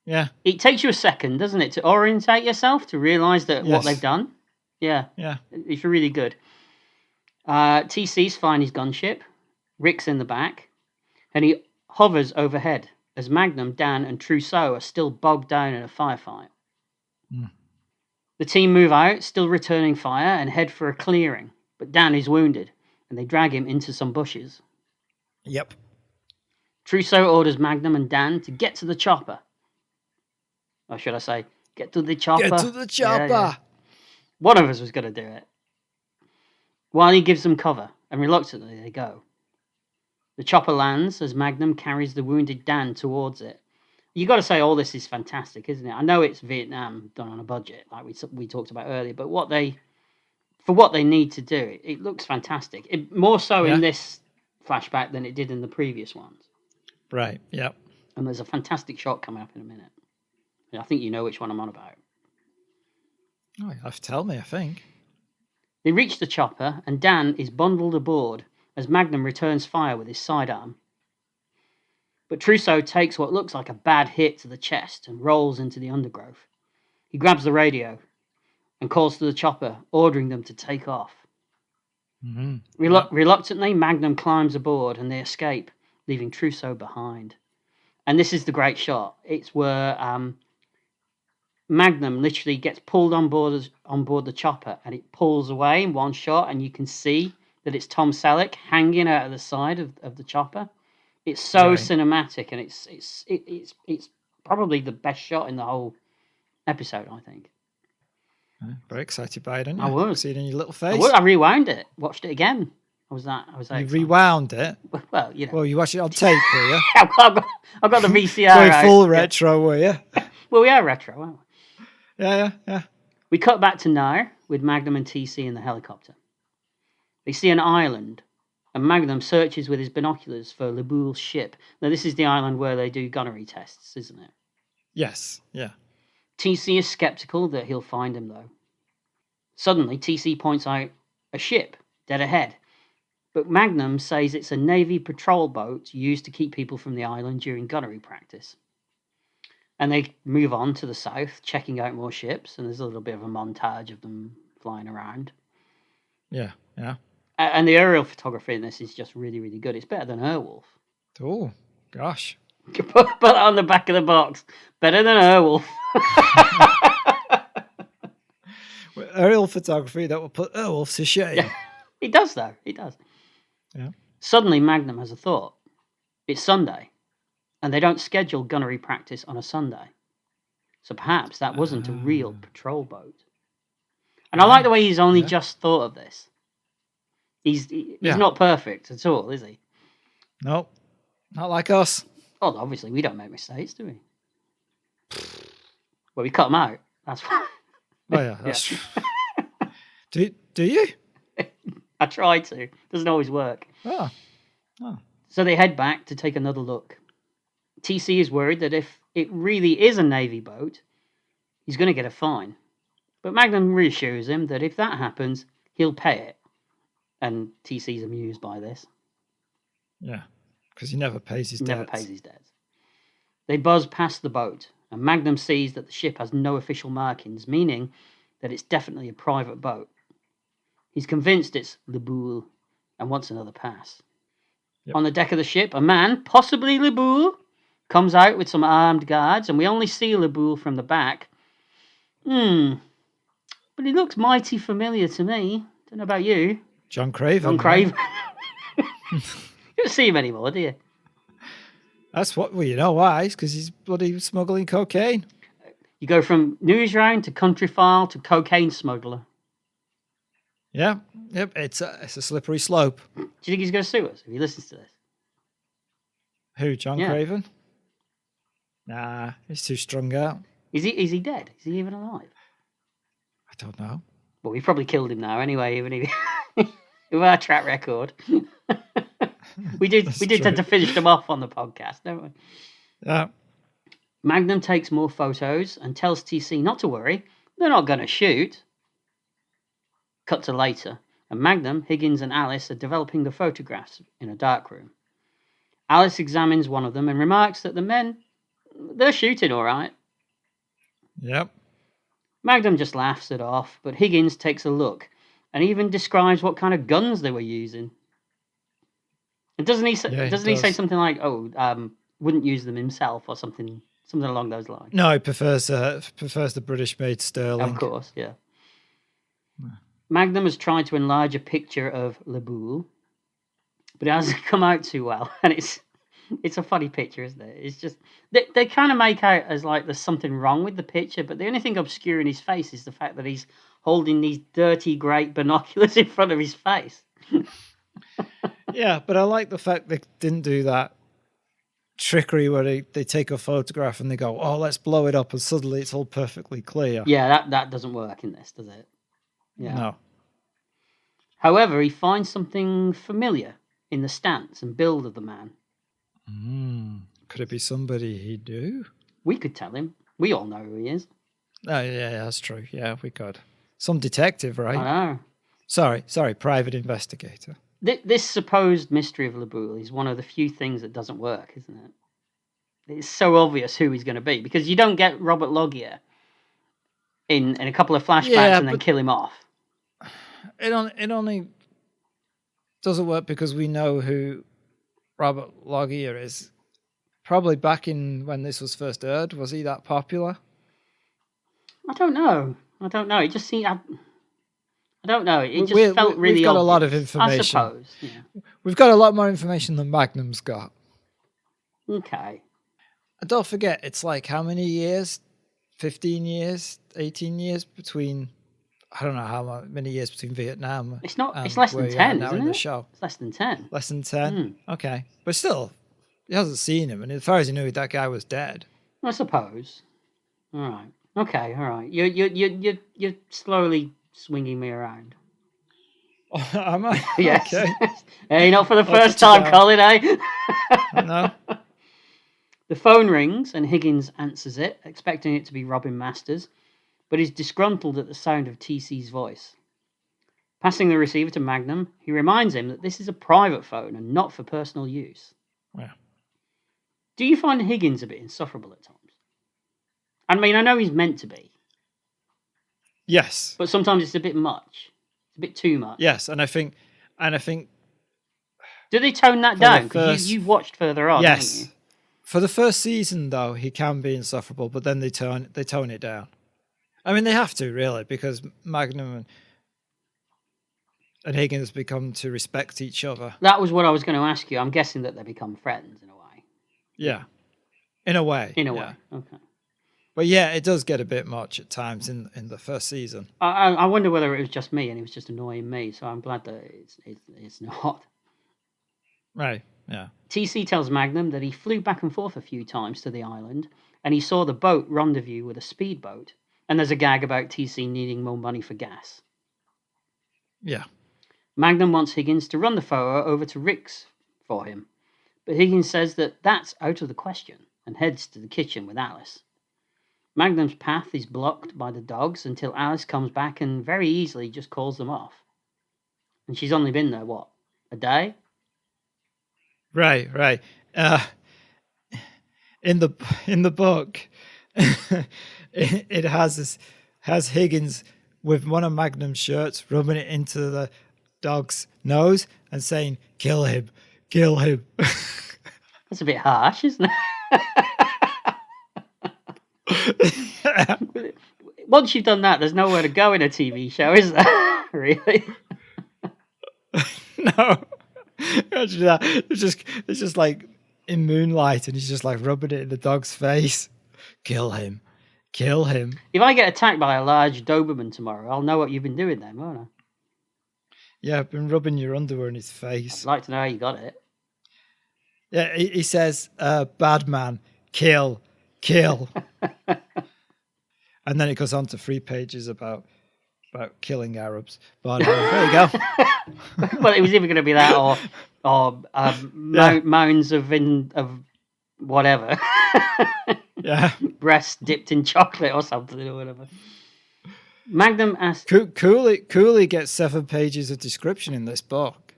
[SPEAKER 1] Yeah.
[SPEAKER 2] It takes you a second, doesn't it, to orientate yourself to realise that what they've done. Yeah. It's really good. TC's flying his gunship. Rick's in the back, and he hovers overhead as Magnum, Dan, and Trousseau are still bogged down in a firefight. The team move out, still returning fire, and head for a clearing, but Dan is wounded, and they drag him into some bushes.
[SPEAKER 1] Yep.
[SPEAKER 2] Trousseau orders Magnum and Dan to get to the chopper. Or should I say, get to the chopper?
[SPEAKER 1] Get to the chopper!
[SPEAKER 2] Yeah. One of us was going to do it. While he gives them cover, and reluctantly they go. The chopper lands as Magnum carries the wounded Dan towards it. You got to say all this is fantastic, isn't it? I know it's Vietnam done on a budget, like we talked about earlier, but what they need to do, it looks fantastic. More so in this flashback than it did in the previous ones.
[SPEAKER 1] Right. Yep.
[SPEAKER 2] And there's a fantastic shot coming up in a minute. I think you know which one I'm on about.
[SPEAKER 1] Oh, you have to tell me, I think.
[SPEAKER 2] They reach the chopper, and Dan is bundled aboard as Magnum returns fire with his sidearm. But Trousseau takes what looks like a bad hit to the chest and rolls into the undergrowth. He grabs the radio and calls to the chopper, ordering them to take off. Reluctantly, Magnum climbs aboard and they escape, leaving Trousseau behind. And this is the great shot. It's where Magnum literally gets pulled on board the chopper, and it pulls away in one shot, and you can see that it's Tom Selleck hanging out of the side of the chopper. It's so cinematic, and it's probably the best shot in the whole episode, I think.
[SPEAKER 1] Very excited by it, aren't you?
[SPEAKER 2] I was.
[SPEAKER 1] See it in your little face.
[SPEAKER 2] I rewound it, watched it again. I was that
[SPEAKER 1] You
[SPEAKER 2] excited.
[SPEAKER 1] rewound it?
[SPEAKER 2] Well, you know.
[SPEAKER 1] Well, you watched it on tape, were you?
[SPEAKER 2] I've got the VCR
[SPEAKER 1] Going
[SPEAKER 2] out.
[SPEAKER 1] full retro, were you?
[SPEAKER 2] Well, we are retro, aren't we?
[SPEAKER 1] Yeah.
[SPEAKER 2] We cut back to now with Magnum and TC in the helicopter. They see an island, and Magnum searches with his binoculars for Le Boule's ship. Now, this is the island where they do gunnery tests, isn't it?
[SPEAKER 1] Yes, yeah.
[SPEAKER 2] TC is skeptical that he'll find him, though. Suddenly, TC points out a ship dead ahead, but Magnum says it's a Navy patrol boat used to keep people from the island during gunnery practice. And they move on to the south, checking out more ships, and there's a little bit of a montage of them flying around.
[SPEAKER 1] Yeah.
[SPEAKER 2] And the aerial photography in this is just really, really good. It's better than Airwolf.
[SPEAKER 1] Oh, gosh.
[SPEAKER 2] Put it on the back of the box. Better than Airwolf.
[SPEAKER 1] Aerial photography that will put Airwolf to shame.
[SPEAKER 2] Yeah, it does, though. It does.
[SPEAKER 1] Yeah.
[SPEAKER 2] Suddenly, Magnum has a thought. It's Sunday, and they don't schedule gunnery practice on a Sunday. So perhaps that wasn't a real patrol boat. And I like the way he's only just thought of this. He's not perfect at all, is he?
[SPEAKER 1] No, not like us.
[SPEAKER 2] Well, obviously, we don't make mistakes, do we? Well, we cut them out. That's why.
[SPEAKER 1] Oh, yeah, that's true. Do you?
[SPEAKER 2] I try to. Doesn't always work.
[SPEAKER 1] Oh.
[SPEAKER 2] So they head back to take another look. TC is worried that if it really is a Navy boat, he's going to get a fine. But Magnum reassures him that if that happens, he'll pay it. And TC's amused by this.
[SPEAKER 1] Yeah, because he never pays his debts.
[SPEAKER 2] They buzz past the boat, and Magnum sees that the ship has no official markings, meaning that it's definitely a private boat. He's convinced it's Le Boule and wants another pass. Yep. On the deck of the ship, a man, possibly Le Boule, comes out with some armed guards, and we only see Le Boule from the back. But he looks mighty familiar to me. Don't know about you.
[SPEAKER 1] John Craven.
[SPEAKER 2] You don't see him anymore, do you?
[SPEAKER 1] That's what, well, you know why? It's because he's bloody smuggling cocaine.
[SPEAKER 2] You go from newsround to country file to cocaine smuggler.
[SPEAKER 1] Yeah, yep, it's a slippery slope.
[SPEAKER 2] Do you think he's going to sue us if he listens to this?
[SPEAKER 1] Who, John Craven? Nah, he's too strung out.
[SPEAKER 2] Is he dead? Is he even alive?
[SPEAKER 1] I don't know.
[SPEAKER 2] Well, we probably killed him now anyway, even if with our track record. we did tend to finish them off on the podcast, don't we?
[SPEAKER 1] Yeah.
[SPEAKER 2] Magnum takes more photos and tells TC not to worry. They're not going to shoot. Cut to later, and Magnum, Higgins, and Alice are developing the photographs in a darkroom. Alice examines one of them and remarks that the men, they're shooting all right.
[SPEAKER 1] Yep.
[SPEAKER 2] Magnum just laughs it off, but Higgins takes a look and even describes what kind of guns they were using. And doesn't he say something like, wouldn't use them himself or something along those lines?
[SPEAKER 1] No, he prefers the British-made Sterling.
[SPEAKER 2] Of course, yeah. Magnum has tried to enlarge a picture of Le Boule, but it hasn't come out too well, and it's a funny picture, isn't it? It's just they kind of make out as like there's something wrong with the picture, but the only thing obscuring his face is the fact that he's holding these dirty, great binoculars in front of his face.
[SPEAKER 1] Yeah, but I like the fact they didn't do that trickery where they take a photograph and they go, oh, let's blow it up, and suddenly it's all perfectly clear.
[SPEAKER 2] Yeah, that doesn't work in this, does it? Yeah.
[SPEAKER 1] No.
[SPEAKER 2] However, he finds something familiar in the stance and build of the man.
[SPEAKER 1] Could it be somebody he knew?
[SPEAKER 2] We could tell him. We all know who he is.
[SPEAKER 1] Oh, yeah, that's true. Yeah, we could. Some detective, right?
[SPEAKER 2] I know.
[SPEAKER 1] Sorry, private investigator.
[SPEAKER 2] This supposed mystery of Le Boule is one of the few things that doesn't work, isn't it? it's so obvious who he's going to be, because you don't get Robert Loggia in a couple of flashbacks and then kill him off.
[SPEAKER 1] It only doesn't work because we know who Robert Loggia is. Probably back in when this was first aired, was he that popular?
[SPEAKER 2] I don't know. It just seemed. I don't know. It just felt really.
[SPEAKER 1] We've got
[SPEAKER 2] obvious,
[SPEAKER 1] a lot of information.
[SPEAKER 2] I suppose. Yeah.
[SPEAKER 1] We've got a lot more information than Magnum's got.
[SPEAKER 2] Okay.
[SPEAKER 1] And don't forget, it's like how many years? 15 years, 18 years between. I don't know how many years between Vietnam.
[SPEAKER 2] It's not. It's less than 10, isn't it?
[SPEAKER 1] The show.
[SPEAKER 2] It's less than 10.
[SPEAKER 1] Less than 10. Okay, but still, he hasn't seen him, and as far as he knew, that guy was dead.
[SPEAKER 2] I suppose. All right. Okay. All right. You're slowly swinging me around.
[SPEAKER 1] Am I?
[SPEAKER 2] Yes.
[SPEAKER 1] Okay.
[SPEAKER 2] Hey, not for the first time, Colin, eh?
[SPEAKER 1] No.
[SPEAKER 2] The phone rings and Higgins answers it, expecting it to be Robin Masters, but is disgruntled at the sound of TC's voice. Passing the receiver to Magnum, he reminds him that this is a private phone and not for personal use.
[SPEAKER 1] Yeah.
[SPEAKER 2] Do you find Higgins a bit insufferable at times? I mean, I know he's meant to be.
[SPEAKER 1] Yes.
[SPEAKER 2] But sometimes it's a bit much. It's a bit too much.
[SPEAKER 1] Yes, and I think
[SPEAKER 2] do they tone that down? Because you've watched further on,
[SPEAKER 1] yes.
[SPEAKER 2] haven't you?
[SPEAKER 1] For the first season, though, he can be insufferable, but then they tone it down. I mean, they have to, really, because Magnum and Higgins become to respect each other.
[SPEAKER 2] That was what I was going to ask you. I'm guessing that they become friends in a way.
[SPEAKER 1] Yeah. In a way.
[SPEAKER 2] Okay.
[SPEAKER 1] But yeah, it does get a bit much at times in the first season.
[SPEAKER 2] I wonder whether it was just me and it was just annoying me, so I'm glad that it's not.
[SPEAKER 1] Right, yeah.
[SPEAKER 2] TC tells Magnum that he flew back and forth a few times to the island and he saw the boat rendezvous with a speedboat, and there's a gag about TC needing more money for gas.
[SPEAKER 1] Yeah.
[SPEAKER 2] Magnum wants Higgins to run the photo over to Rick's for him, but Higgins says that that's out of the question and heads to the kitchen with Alice. Magnum's path is blocked by the dogs until Alice comes back and very easily just calls them off. And she's only been there, what, a day?
[SPEAKER 1] Right. In the book, it has Higgins with one of Magnum's shirts rubbing it into the dog's nose and saying, "Kill him, kill him."
[SPEAKER 2] That's a bit harsh, isn't it? Once you've done that, there's nowhere to go in a TV show, is there? Really?
[SPEAKER 1] No. Imagine that. It's just like in moonlight, and he's just like rubbing it in the dog's face. Kill him. Kill him.
[SPEAKER 2] If I get attacked by a large Doberman tomorrow, I'll know what you've been doing then, won't I?
[SPEAKER 1] Yeah, I've been rubbing your underwear in his face.
[SPEAKER 2] I'd like to know how you got it.
[SPEAKER 1] Yeah, he says, "Bad man, kill." And then it goes on to 3 pages about killing Arabs. But there you go.
[SPEAKER 2] Well, it was either going to be that or mounds of whatever.
[SPEAKER 1] Yeah.
[SPEAKER 2] Breasts dipped in chocolate or something or whatever. Magnum asks...
[SPEAKER 1] Cooley gets 7 pages of description in this book.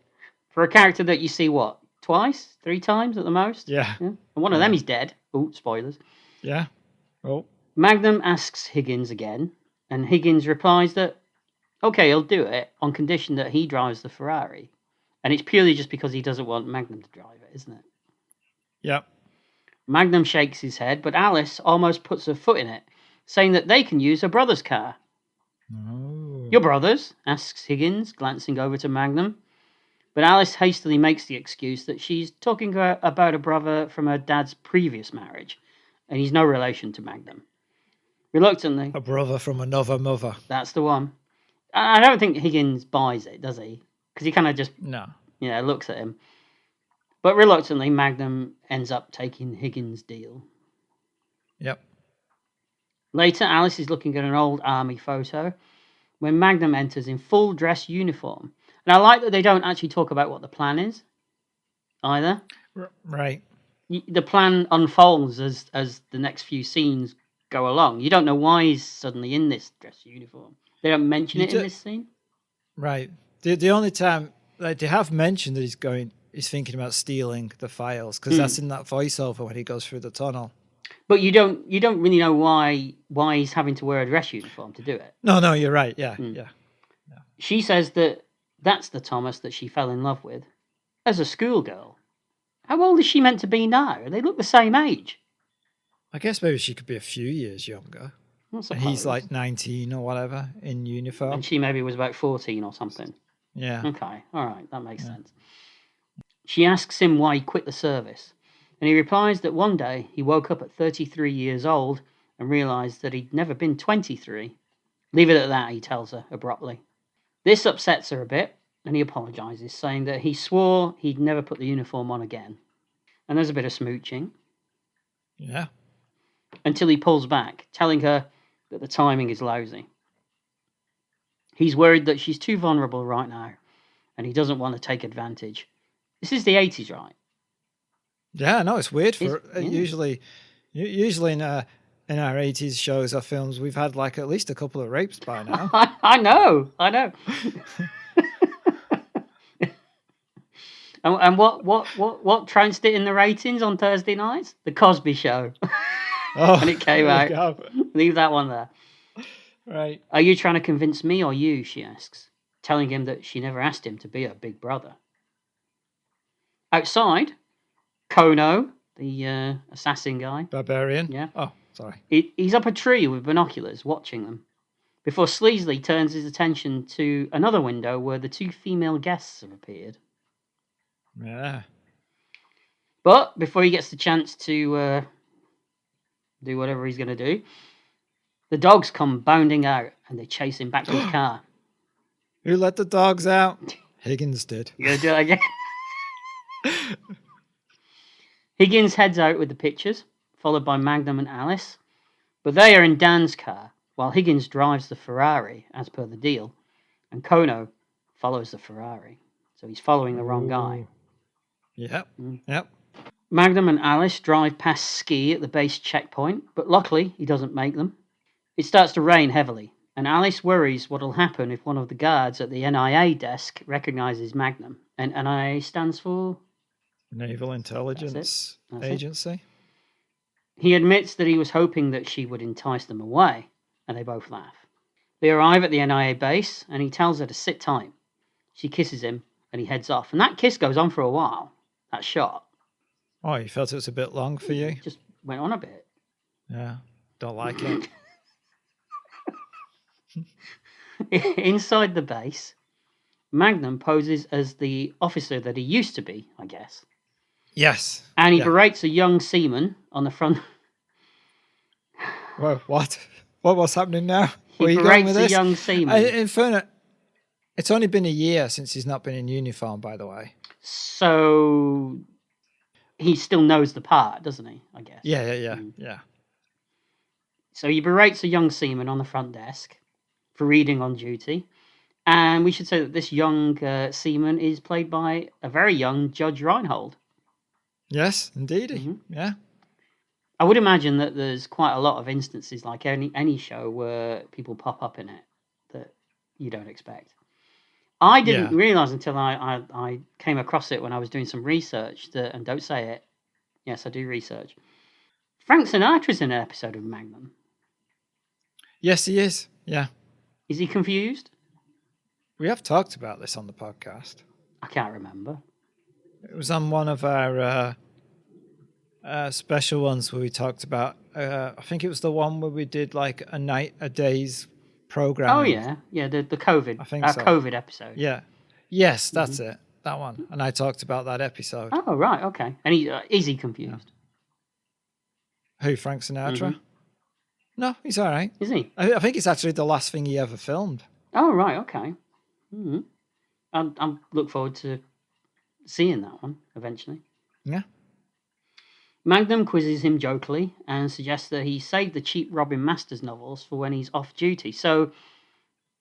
[SPEAKER 2] For a character that you see, what, twice? 3 times at the most?
[SPEAKER 1] Yeah.
[SPEAKER 2] And one of them is dead. Ooh, spoilers.
[SPEAKER 1] Yeah. Oh.
[SPEAKER 2] Magnum asks Higgins again, and Higgins replies that, okay, he'll do it on condition that he drives the Ferrari. And it's purely just because he doesn't want Magnum to drive it, isn't it?
[SPEAKER 1] Yep.
[SPEAKER 2] Magnum shakes his head, but Alice almost puts her foot in it, saying that they can use her brother's car.
[SPEAKER 1] Oh.
[SPEAKER 2] Your brother's? Asks Higgins, glancing over to Magnum. But Alice hastily makes the excuse that she's talking about a brother from her dad's previous marriage, and he's no relation to Magnum. Reluctantly...
[SPEAKER 1] A brother from another mother.
[SPEAKER 2] That's the one. I don't think Higgins buys it, does he? Because he kind of just looks at him. But reluctantly, Magnum ends up taking Higgins' deal.
[SPEAKER 1] Yep.
[SPEAKER 2] Later, Alice is looking at an old army photo when Magnum enters in full dress uniform. And I like that they don't actually talk about what the plan is either.
[SPEAKER 1] Right.
[SPEAKER 2] The plan unfolds as the next few scenes go along. You don't know why he's suddenly in this dress uniform. They don't mention it in this scene.
[SPEAKER 1] Right. The only time they have mentioned that he's going he's thinking about stealing the files, because that's in that voiceover when he goes through the tunnel.
[SPEAKER 2] But you don't really know why he's having to wear a dress uniform to do it.
[SPEAKER 1] No, you're right. Yeah, yeah.
[SPEAKER 2] She says that that's the Thomas that she fell in love with as a schoolgirl. How old is she meant to be now? They look the same age.
[SPEAKER 1] I guess maybe she could be a few years younger. And he's like 19 or whatever in uniform.
[SPEAKER 2] And she maybe was about 14 or something.
[SPEAKER 1] Yeah.
[SPEAKER 2] Okay, all right, that makes sense. She asks him why he quit the service, and he replies that one day he woke up at 33 years old and realised that he'd never been 23. Leave it at that, he tells her abruptly. This upsets her a bit, and he apologises, saying that he swore he'd never put the uniform on again. And there's a bit of smooching.
[SPEAKER 1] Yeah.
[SPEAKER 2] Until he pulls back, telling her that the timing is lousy. He's worried that she's too vulnerable right now, and he doesn't want to take advantage. This is the 80s, right?
[SPEAKER 1] Yeah, no, it's weird. Usually in our 80s shows or films, we've had like at least a couple of rapes by now.
[SPEAKER 2] I know. And what trounced it in the ratings on Thursday nights? The Cosby Show. And it came out. Leave that one there.
[SPEAKER 1] Right.
[SPEAKER 2] Are you trying to convince me or you? She asks, telling him that she never asked him to be her big brother. Outside, Kono, the assassin guy.
[SPEAKER 1] Barbarian?
[SPEAKER 2] Yeah.
[SPEAKER 1] Oh, sorry.
[SPEAKER 2] He's up a tree with binoculars watching them, before Sleasley turns his attention to another window where the two female guests have appeared.
[SPEAKER 1] Yeah.
[SPEAKER 2] But before he gets the chance to do whatever he's going to do, the dogs come bounding out and they chase him back to his car.
[SPEAKER 1] Who let the dogs out? Higgins did.
[SPEAKER 2] You going to do that again? Higgins heads out with the pictures, followed by Magnum and Alice. But they are in Dan's car, while Higgins drives the Ferrari, as per the deal, and Kono follows the Ferrari. So he's following the wrong guy.
[SPEAKER 1] Yep. Yep.
[SPEAKER 2] Magnum and Alice drive past Ski at the base checkpoint, but luckily he doesn't make them. It starts to rain heavily, and Alice worries what'll happen if one of the guards at the NIA desk recognises Magnum. And NIA stands for?
[SPEAKER 1] Naval Intelligence Agency.
[SPEAKER 2] He admits that he was hoping that she would entice them away, and they both laugh. They arrive at the NIA base, and he tells her to sit tight. She kisses him, and he heads off. And that kiss goes on for a while, that shot.
[SPEAKER 1] Oh, you felt it was a bit long for you?
[SPEAKER 2] Just went on a bit.
[SPEAKER 1] Yeah, don't like it.
[SPEAKER 2] Inside the base, Magnum poses as the officer that he used to be, I guess.
[SPEAKER 1] Yes.
[SPEAKER 2] And he berates a young seaman on the front.
[SPEAKER 1] Well, what? What's happening now?
[SPEAKER 2] He berates a young seaman.
[SPEAKER 1] In fairness, it's only been a year since he's not been in uniform, by the way.
[SPEAKER 2] So he still knows the part, doesn't he? I guess.
[SPEAKER 1] Yeah.
[SPEAKER 2] So he berates a young seaman on the front desk for reading on duty. And we should say that this young seaman is played by a very young Judge Reinhold.
[SPEAKER 1] Yes, indeed. Yeah.
[SPEAKER 2] I would imagine that there's quite a lot of instances, like any show, where people pop up in it that you don't expect. I didn't realise until I came across it when I was doing some research, and don't say it. Yes, I do research. Frank Sinatra's in an episode of Magnum.
[SPEAKER 1] Yes, he is. Yeah.
[SPEAKER 2] Is he confused?
[SPEAKER 1] We have talked about this on the podcast.
[SPEAKER 2] I can't remember.
[SPEAKER 1] It was on one of our special ones where we talked about, I think it was the one where we did like a day's program.
[SPEAKER 2] Oh, yeah. Yeah, the COVID.
[SPEAKER 1] I think so.
[SPEAKER 2] COVID episode.
[SPEAKER 1] Yeah. Yes, that's it. That one. And I talked about that episode.
[SPEAKER 2] Oh, right. Okay. And is he confused?
[SPEAKER 1] Yeah. Who, Frank Sinatra? No, he's all right.
[SPEAKER 2] Is he?
[SPEAKER 1] I think it's actually the last thing he ever filmed.
[SPEAKER 2] Oh, right. Okay. I look forward to seeing that one eventually.
[SPEAKER 1] Yeah.
[SPEAKER 2] Magnum quizzes him jokingly and suggests that he saved the cheap Robin Masters novels for when he's off duty. So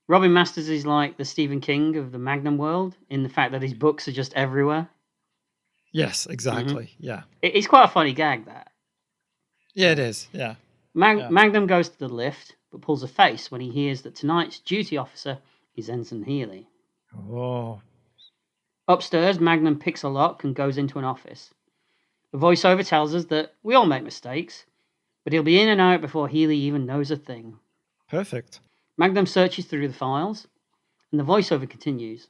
[SPEAKER 2] Robin Masters is like the Stephen King of the Magnum world in the fact that his books are just everywhere.
[SPEAKER 1] Yes, exactly. Yeah.
[SPEAKER 2] It's quite a funny gag, that.
[SPEAKER 1] Yeah, it is. Yeah.
[SPEAKER 2] Magnum goes to the lift, but pulls a face when he hears that tonight's duty officer is Ensign Healy.
[SPEAKER 1] Oh.
[SPEAKER 2] Upstairs, Magnum picks a lock and goes into an office. The voiceover tells us that we all make mistakes, but he'll be in and out before Healy even knows a thing.
[SPEAKER 1] Perfect.
[SPEAKER 2] Magnum searches through the files, and the voiceover continues,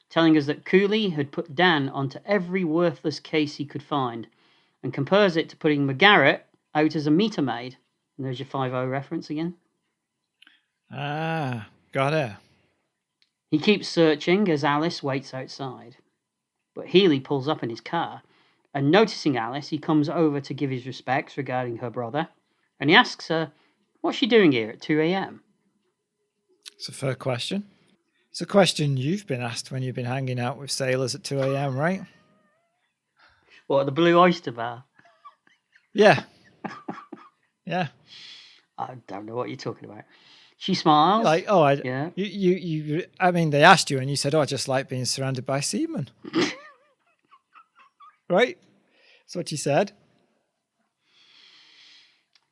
[SPEAKER 2] telling us that Cooley had put Dan onto every worthless case he could find, and compares it to putting McGarrett out as a meter maid. And there's your 5-0 reference again.
[SPEAKER 1] Ah, got it.
[SPEAKER 2] He keeps searching as Alice waits outside. But Healy pulls up in his car, and noticing Alice, he comes over to give his respects regarding her brother, and he asks her, what's she doing here at 2 a.m?
[SPEAKER 1] It's a fair question. It's a question you've been asked when you've been hanging out with sailors at 2 a.m, right?
[SPEAKER 2] What, the Blue Oyster Bar?
[SPEAKER 1] Yeah. Yeah.
[SPEAKER 2] I don't know what you're talking about. She smiles.
[SPEAKER 1] Like, yeah. I mean, they asked you and you said, I just like being surrounded by seamen. Right? That's what you said.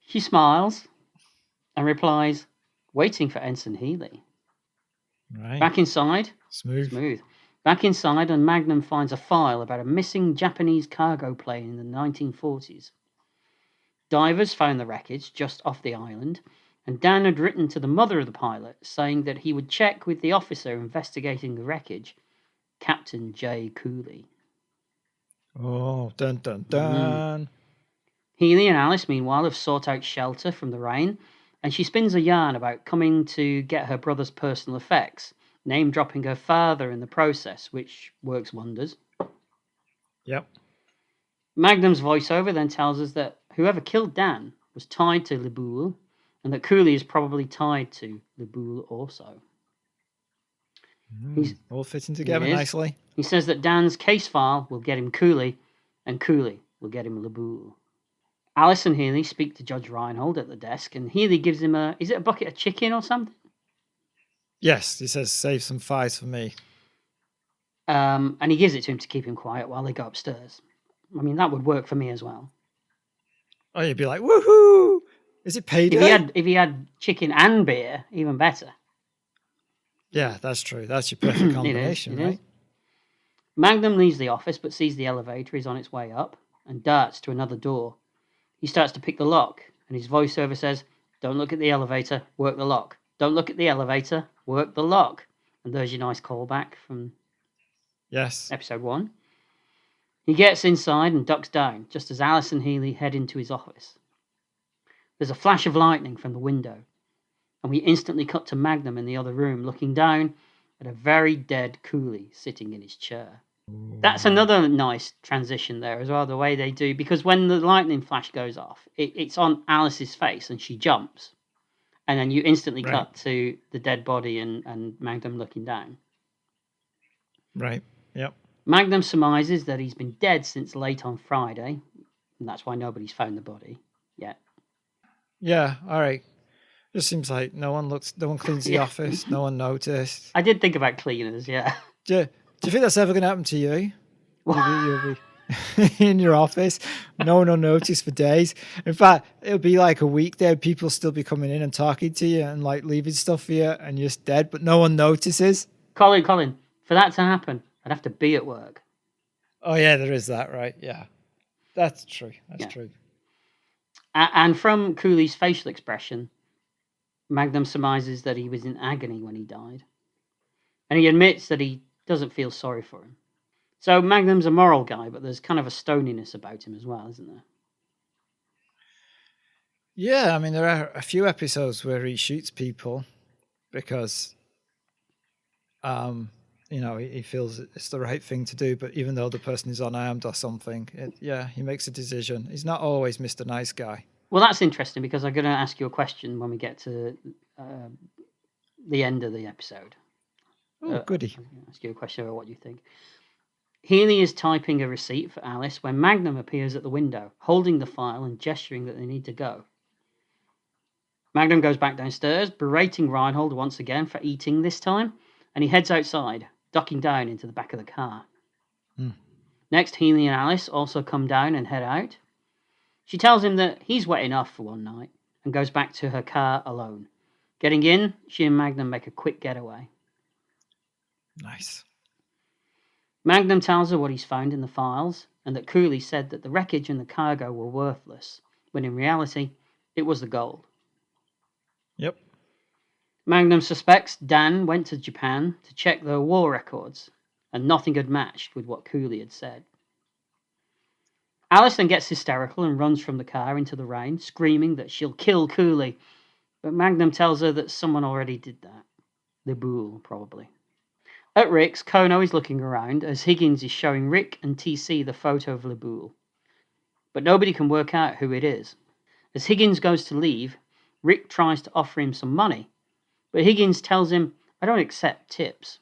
[SPEAKER 2] She smiles and replies, waiting for Ensign Healy.
[SPEAKER 1] Right.
[SPEAKER 2] Back inside.
[SPEAKER 1] Smooth.
[SPEAKER 2] Back inside, and Magnum finds a file about a missing Japanese cargo plane in the 1940s. Divers found the wreckage just off the island, and Dan had written to the mother of the pilot saying that he would check with the officer investigating the wreckage, Captain J. Cooley.
[SPEAKER 1] Oh, dun dun dun.
[SPEAKER 2] Healy and Alice, meanwhile, have sought out shelter from the rain, and she spins a yarn about coming to get her brother's personal effects, name-dropping her father in the process, which works wonders.
[SPEAKER 1] Yep.
[SPEAKER 2] Magnum's voiceover then tells us that whoever killed Dan was tied to Bulle, and that Cooley is probably tied to Bulle also.
[SPEAKER 1] All fitting together nicely.
[SPEAKER 2] He says that Dan's case file will get him Cooley, and Cooley will get him Bulle. Alice and Healy speak to Judge Reinhold at the desk, and Healy gives him a bucket of chicken or something?
[SPEAKER 1] Yes, he says, save some fries for me.
[SPEAKER 2] And he gives it to him to keep him quiet while they go upstairs. I mean, that would work for me as well.
[SPEAKER 1] Oh, you'd be like, woohoo! Is it payday?
[SPEAKER 2] If he had chicken and beer, even better.
[SPEAKER 1] Yeah, that's true. That's your perfect combination, right?
[SPEAKER 2] Is. Magnum leaves the office, but sees the elevator is on its way up and darts to another door. He starts to pick the lock, and his voiceover says, don't look at the elevator, work the lock. Don't look at the elevator, work the lock. And there's your nice callback from episode 1. He gets inside and ducks down, just as Alice and Healy head into his office. There's a flash of lightning from the window, and we instantly cut to Magnum in the other room, looking down at a very dead Cooley sitting in his chair. That's another nice transition there as well, the way they do, because when the lightning flash goes off, it's on Alice's face and she jumps. And then you instantly cut to the dead body and Magnum looking down.
[SPEAKER 1] Right, yep.
[SPEAKER 2] Magnum surmises that he's been dead since late on Friday, and that's why nobody's found the body yet.
[SPEAKER 1] Yeah, all right. Just seems like no one cleans the office, no one noticed.
[SPEAKER 2] I did think about cleaners, yeah.
[SPEAKER 1] Do you think that's ever going to happen to you? You'll be in your office, no one will notice for days. In fact, it'll be like a week there, people still be coming in and talking to you and like leaving stuff for you, and you're just dead, but no one notices.
[SPEAKER 2] Colin, for that to happen, I'd have to be at work.
[SPEAKER 1] Oh yeah, there is that, right? Yeah, that's true. That's true.
[SPEAKER 2] And from Cooley's facial expression, Magnum surmises that he was in agony when he died, and he admits that he doesn't feel sorry for him. So Magnum's a moral guy, but there's kind of a stoniness about him as well, isn't there?
[SPEAKER 1] Yeah, I mean, there are a few episodes where he shoots people because, he feels it's the right thing to do, but even though the person is unarmed or something, he makes a decision. He's not always Mr. Nice Guy.
[SPEAKER 2] Well, that's interesting because I'm going to ask you a question when we get to the end of the episode.
[SPEAKER 1] Oh, goody.
[SPEAKER 2] I'll ask you a question about what you think. Healy is typing a receipt for Alice when Magnum appears at the window, holding the file and gesturing that they need to go. Magnum goes back downstairs, berating Reinhold once again for eating this time, and he heads outside, ducking down into the back of the car. Next, Healy and Alice also come down and head out. She tells him that he's wet enough for one night and goes back to her car alone. Getting in, she and Magnum make a quick getaway.
[SPEAKER 1] Nice.
[SPEAKER 2] Magnum tells her what he's found in the files, and that Cooley said that the wreckage and the cargo were worthless, when in reality, it was the gold.
[SPEAKER 1] Yep.
[SPEAKER 2] Magnum suspects Dan went to Japan to check their war records, and nothing had matched with what Cooley had said. Alice then gets hysterical and runs from the car into the rain, screaming that she'll kill Cooley, but Magnum tells her that someone already did that. The Bulle, probably. At Rick's, Kono is looking around as Higgins is showing Rick and TC the photo of Le Bulle. But nobody can work out who it is. As Higgins goes to leave, Rick tries to offer him some money, but Higgins tells him, "I don't accept tips."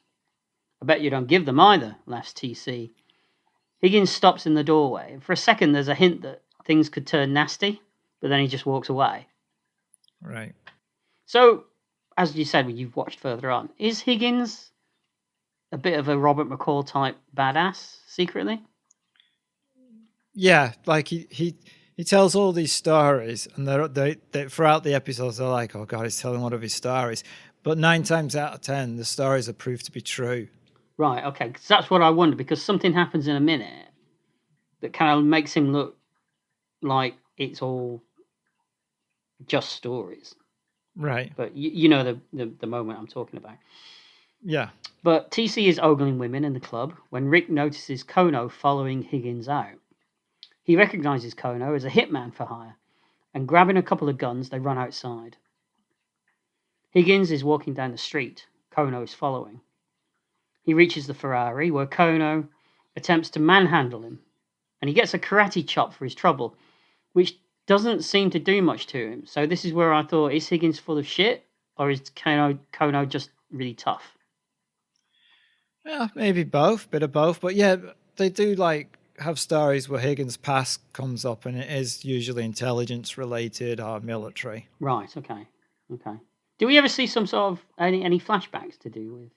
[SPEAKER 2] "I bet you don't give them either," laughs TC. Higgins stops in the doorway, and for a second there's a hint that things could turn nasty, but then he just walks away.
[SPEAKER 1] Right.
[SPEAKER 2] So, as you said when you've watched further on, is Higgins a bit of a Robert McCall type badass secretly?
[SPEAKER 1] Yeah, like he tells all these stories, and they throughout the episodes they're like, "Oh God, he's telling one of his stories," but 9 times out of 10, the stories are proved to be true.
[SPEAKER 2] Right. Okay. Because that's what I wonder. Because something happens in a minute that kind of makes him look like it's all just stories.
[SPEAKER 1] Right.
[SPEAKER 2] But you know the moment I'm talking about.
[SPEAKER 1] Yeah.
[SPEAKER 2] But TC is ogling women in the club when Rick notices Kono following Higgins out. He recognizes Kono as a hitman for hire, and grabbing a couple of guns, they run outside. Higgins is walking down the street. Kono is following. He reaches the Ferrari, where Kono attempts to manhandle him, and he gets a karate chop for his trouble, which doesn't seem to do much to him. So this is where I thought, is Higgins full of shit, or is Kono just really tough?
[SPEAKER 1] Yeah, maybe both, bit of both. But yeah, they do like have stories where Higgins' past comes up, and it is usually intelligence related or military.
[SPEAKER 2] Right. Okay. Do we ever see some sort of any flashbacks to do with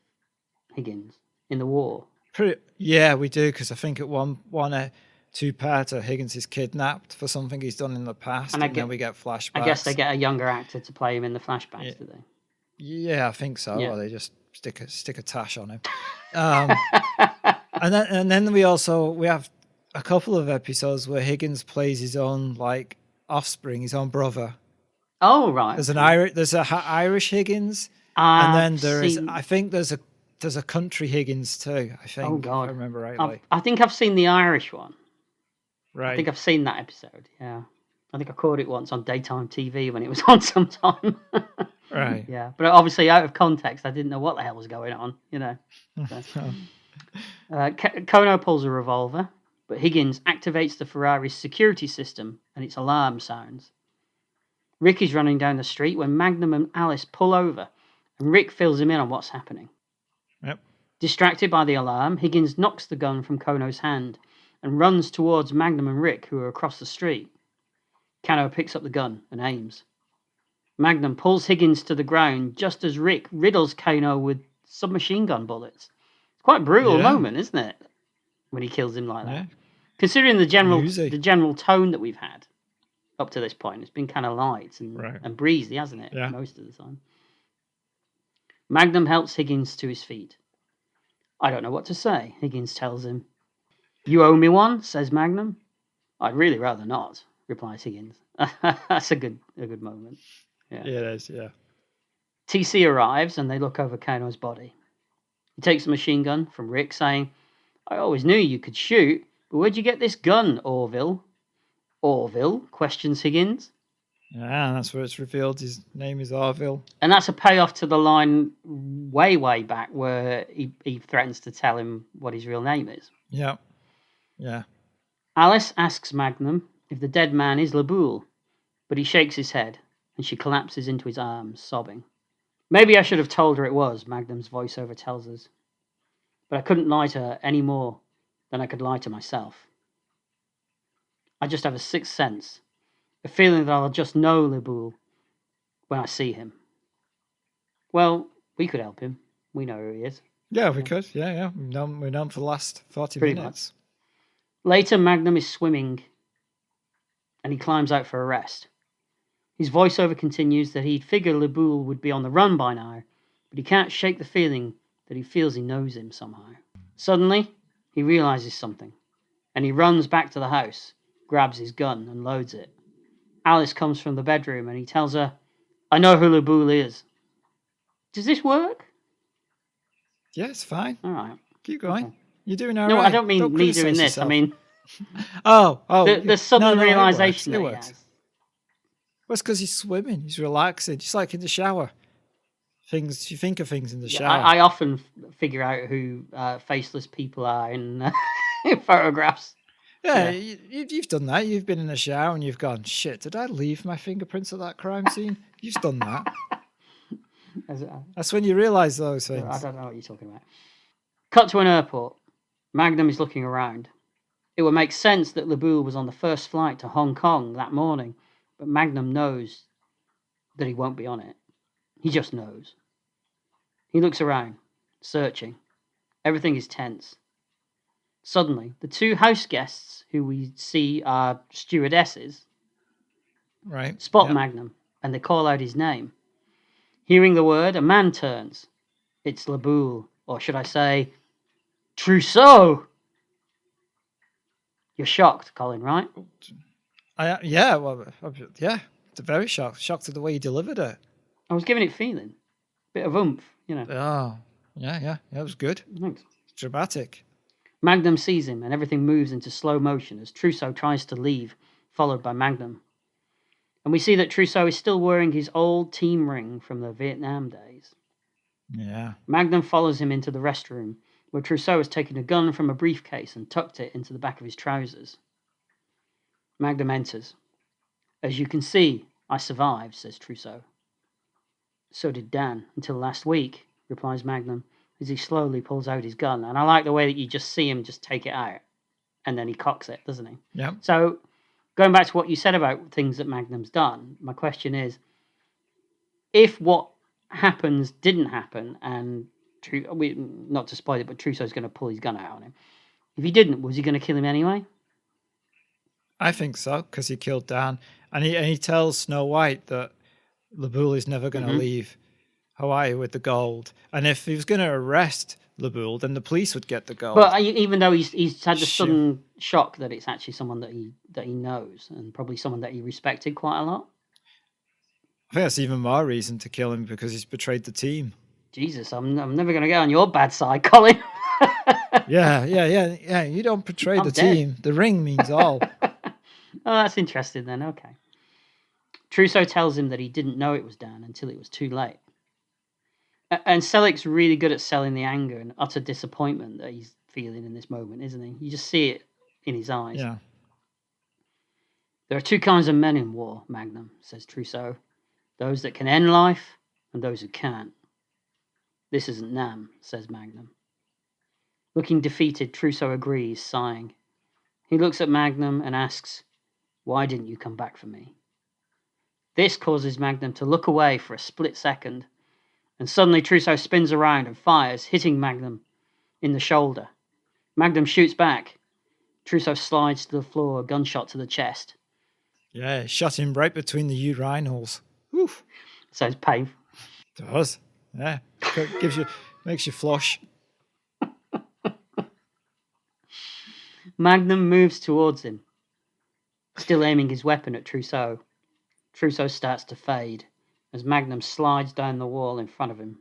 [SPEAKER 2] Higgins in the war?
[SPEAKER 1] Yeah, we do, because I think at one 2-parter, Higgins is kidnapped for something he's done in the past, and then we get flashbacks.
[SPEAKER 2] I guess they get a younger actor to play him in the flashbacks, do they?
[SPEAKER 1] Yeah, I think so.
[SPEAKER 2] Yeah.
[SPEAKER 1] Or they just stick a tash on him. And then we have a couple of episodes where Higgins plays his own like offspring, his own brother.
[SPEAKER 2] Oh right.
[SPEAKER 1] There's a Irish Higgins, and then I think there's a country Higgins too. I think.
[SPEAKER 2] Oh God,
[SPEAKER 1] if I remember rightly.
[SPEAKER 2] I think I've seen the Irish one.
[SPEAKER 1] Right.
[SPEAKER 2] I think I've seen that episode. Yeah, I think I caught it once on daytime TV when it was on sometime.
[SPEAKER 1] Right.
[SPEAKER 2] Yeah, but obviously out of context, I didn't know what the hell was going on. You know. So. Kono pulls a revolver, but Higgins activates the Ferrari's security system and its alarm sounds. Rick is running down the street when Magnum and Alice pull over, and Rick fills him in on what's happening.
[SPEAKER 1] Yep.
[SPEAKER 2] Distracted by the alarm, Higgins knocks the gun from Kono's hand and runs towards Magnum and Rick, who are across the street. Kono picks up the gun and aims. Magnum pulls Higgins to the ground just as Rick riddles Kono with submachine gun bullets. It's quite a brutal moment, isn't it? When he kills him like that. Yeah. Considering the general tone that we've had up to this point, it's been kind of light and breezy, hasn't it? Yeah. Most of the time. Magnum helps Higgins to his feet. "I don't know what to say," Higgins tells him. "You owe me one," says Magnum. "I'd really rather not," replies Higgins. That's a good moment. Yeah,
[SPEAKER 1] it is, yeah.
[SPEAKER 2] TC arrives and they look over Kano's body. He takes a machine gun from Rick, saying, "I always knew you could shoot, but where'd you get this gun, Orville?" "Orville?" questions Higgins.
[SPEAKER 1] Yeah, that's where it's revealed his name is Orville.
[SPEAKER 2] And that's a payoff to the line way back where he threatens to tell him what his real name is.
[SPEAKER 1] Yeah.
[SPEAKER 2] Alice asks Magnum if the dead man is Le Bulle, but he shakes his head and she collapses into his arms, sobbing. "Maybe I should have told her it was," Magnum's voiceover tells us. "But I couldn't lie to her any more than I could lie to myself. I just have a sixth sense, a feeling that I'll just know Le Bulle when I see him." Well, we could help him. We know who he is.
[SPEAKER 1] Yeah, we could. Yeah. We've known for the last 40 minutes.
[SPEAKER 2] Later, Magnum is swimming and he climbs out for a rest. His voiceover continues that he'd figured Le Bulle would be on the run by now, but he can't shake the feeling that he feels he knows him somehow. Suddenly, he realizes something, and he runs back to the house, grabs his gun, and loads it. Alice comes from the bedroom, and he tells her, "I know who Bulle is." Does this work?
[SPEAKER 1] Yeah, it's fine.
[SPEAKER 2] All right.
[SPEAKER 1] Keep going.
[SPEAKER 2] Okay.
[SPEAKER 1] You're doing all
[SPEAKER 2] No,
[SPEAKER 1] right.
[SPEAKER 2] I don't mean me
[SPEAKER 1] criticize
[SPEAKER 2] doing this.
[SPEAKER 1] yourself.
[SPEAKER 2] I mean
[SPEAKER 1] oh,
[SPEAKER 2] the sudden
[SPEAKER 1] no,
[SPEAKER 2] realization
[SPEAKER 1] it
[SPEAKER 2] that he
[SPEAKER 1] works.
[SPEAKER 2] has.
[SPEAKER 1] Well, it's because he's swimming. He's relaxing. Just like in the shower. You think of things in the shower.
[SPEAKER 2] I often figure out who faceless people are in photographs.
[SPEAKER 1] Yeah, you've done that. You've been in the shower and you've gone, shit, did I leave my fingerprints at that crime scene? You've done that. That's when you realise those things.
[SPEAKER 2] I don't know what you're talking about. Cut to an airport. Magnum is looking around. It would make sense that Bulle was on the first flight to Hong Kong that morning, but Magnum knows that he won't be on it. He just knows. He looks around, searching. Everything is tense. Suddenly, the two house guests, who we see are stewardesses,
[SPEAKER 1] right,
[SPEAKER 2] spot Magnum, and they call out his name. Hearing the word, a man turns. It's Bulle, or should I say, Trousseau. You're shocked, Colin, right?
[SPEAKER 1] Yeah. Very shocked. Shocked at the way he delivered it.
[SPEAKER 2] I was giving it feeling. Bit of oomph,
[SPEAKER 1] Oh, yeah. It was good.
[SPEAKER 2] Thanks.
[SPEAKER 1] Dramatic.
[SPEAKER 2] Magnum sees him, and everything moves into slow motion as Trousseau tries to leave, followed by Magnum. And we see that Trousseau is still wearing his old team ring from the Vietnam days.
[SPEAKER 1] Yeah.
[SPEAKER 2] Magnum follows him into the restroom, where Trousseau has taken a gun from a briefcase and tucked it into the back of his trousers. Magnum enters. "As you can see, I survived," says Trousseau. "So did Dan, until last week," replies Magnum, as he slowly pulls out his gun. And I like the way that you just see him just take it out, and then he cocks it, doesn't he?
[SPEAKER 1] Yeah.
[SPEAKER 2] So, going back to what you said about things that Magnum's done, my question is, if what happens didn't happen, and not to spoil it, but Trousseau's going to pull his gun out on him. If he didn't, was he going to kill him anyway?
[SPEAKER 1] I think so, because he killed Dan. And he tells Snow White that Bulle is never going to leave Hawaii with the gold. And if he was going to arrest Bulle, then the police would get the gold.
[SPEAKER 2] But even though he's had the sudden shock that it's actually someone that he knows, and probably someone that he respected quite a lot.
[SPEAKER 1] I think that's even more reason to kill him, because he's betrayed the team.
[SPEAKER 2] Jesus, I'm never going to get on your bad side, Colin.
[SPEAKER 1] Yeah. You don't betray the team. The ring means all.
[SPEAKER 2] Oh, that's interesting then. Okay. Trousseau tells him that he didn't know it was Dan until it was too late. And Selleck's really good at selling the anger and utter disappointment that he's feeling in this moment, isn't he? You just see it in his eyes.
[SPEAKER 1] Yeah.
[SPEAKER 2] "There are two kinds of men in war, Magnum," says Trousseau. "Those that can end life and those who can't." "This isn't Nam," says Magnum. Looking defeated, Trousseau agrees, sighing. He looks at Magnum and asks, "Why didn't you come back for me?" This causes Magnum to look away for a split second, and suddenly Trousseau spins around and fires, hitting Magnum in the shoulder. Magnum shoots back. Trousseau slides to the floor, a gunshot to the chest.
[SPEAKER 1] Yeah, shot him right between the urinals. Oof.
[SPEAKER 2] Sounds painful.
[SPEAKER 1] It does. Yeah. Makes you flush.
[SPEAKER 2] Magnum moves towards him, still aiming his weapon at Trousseau. Trousseau starts to fade as Magnum slides down the wall in front of him.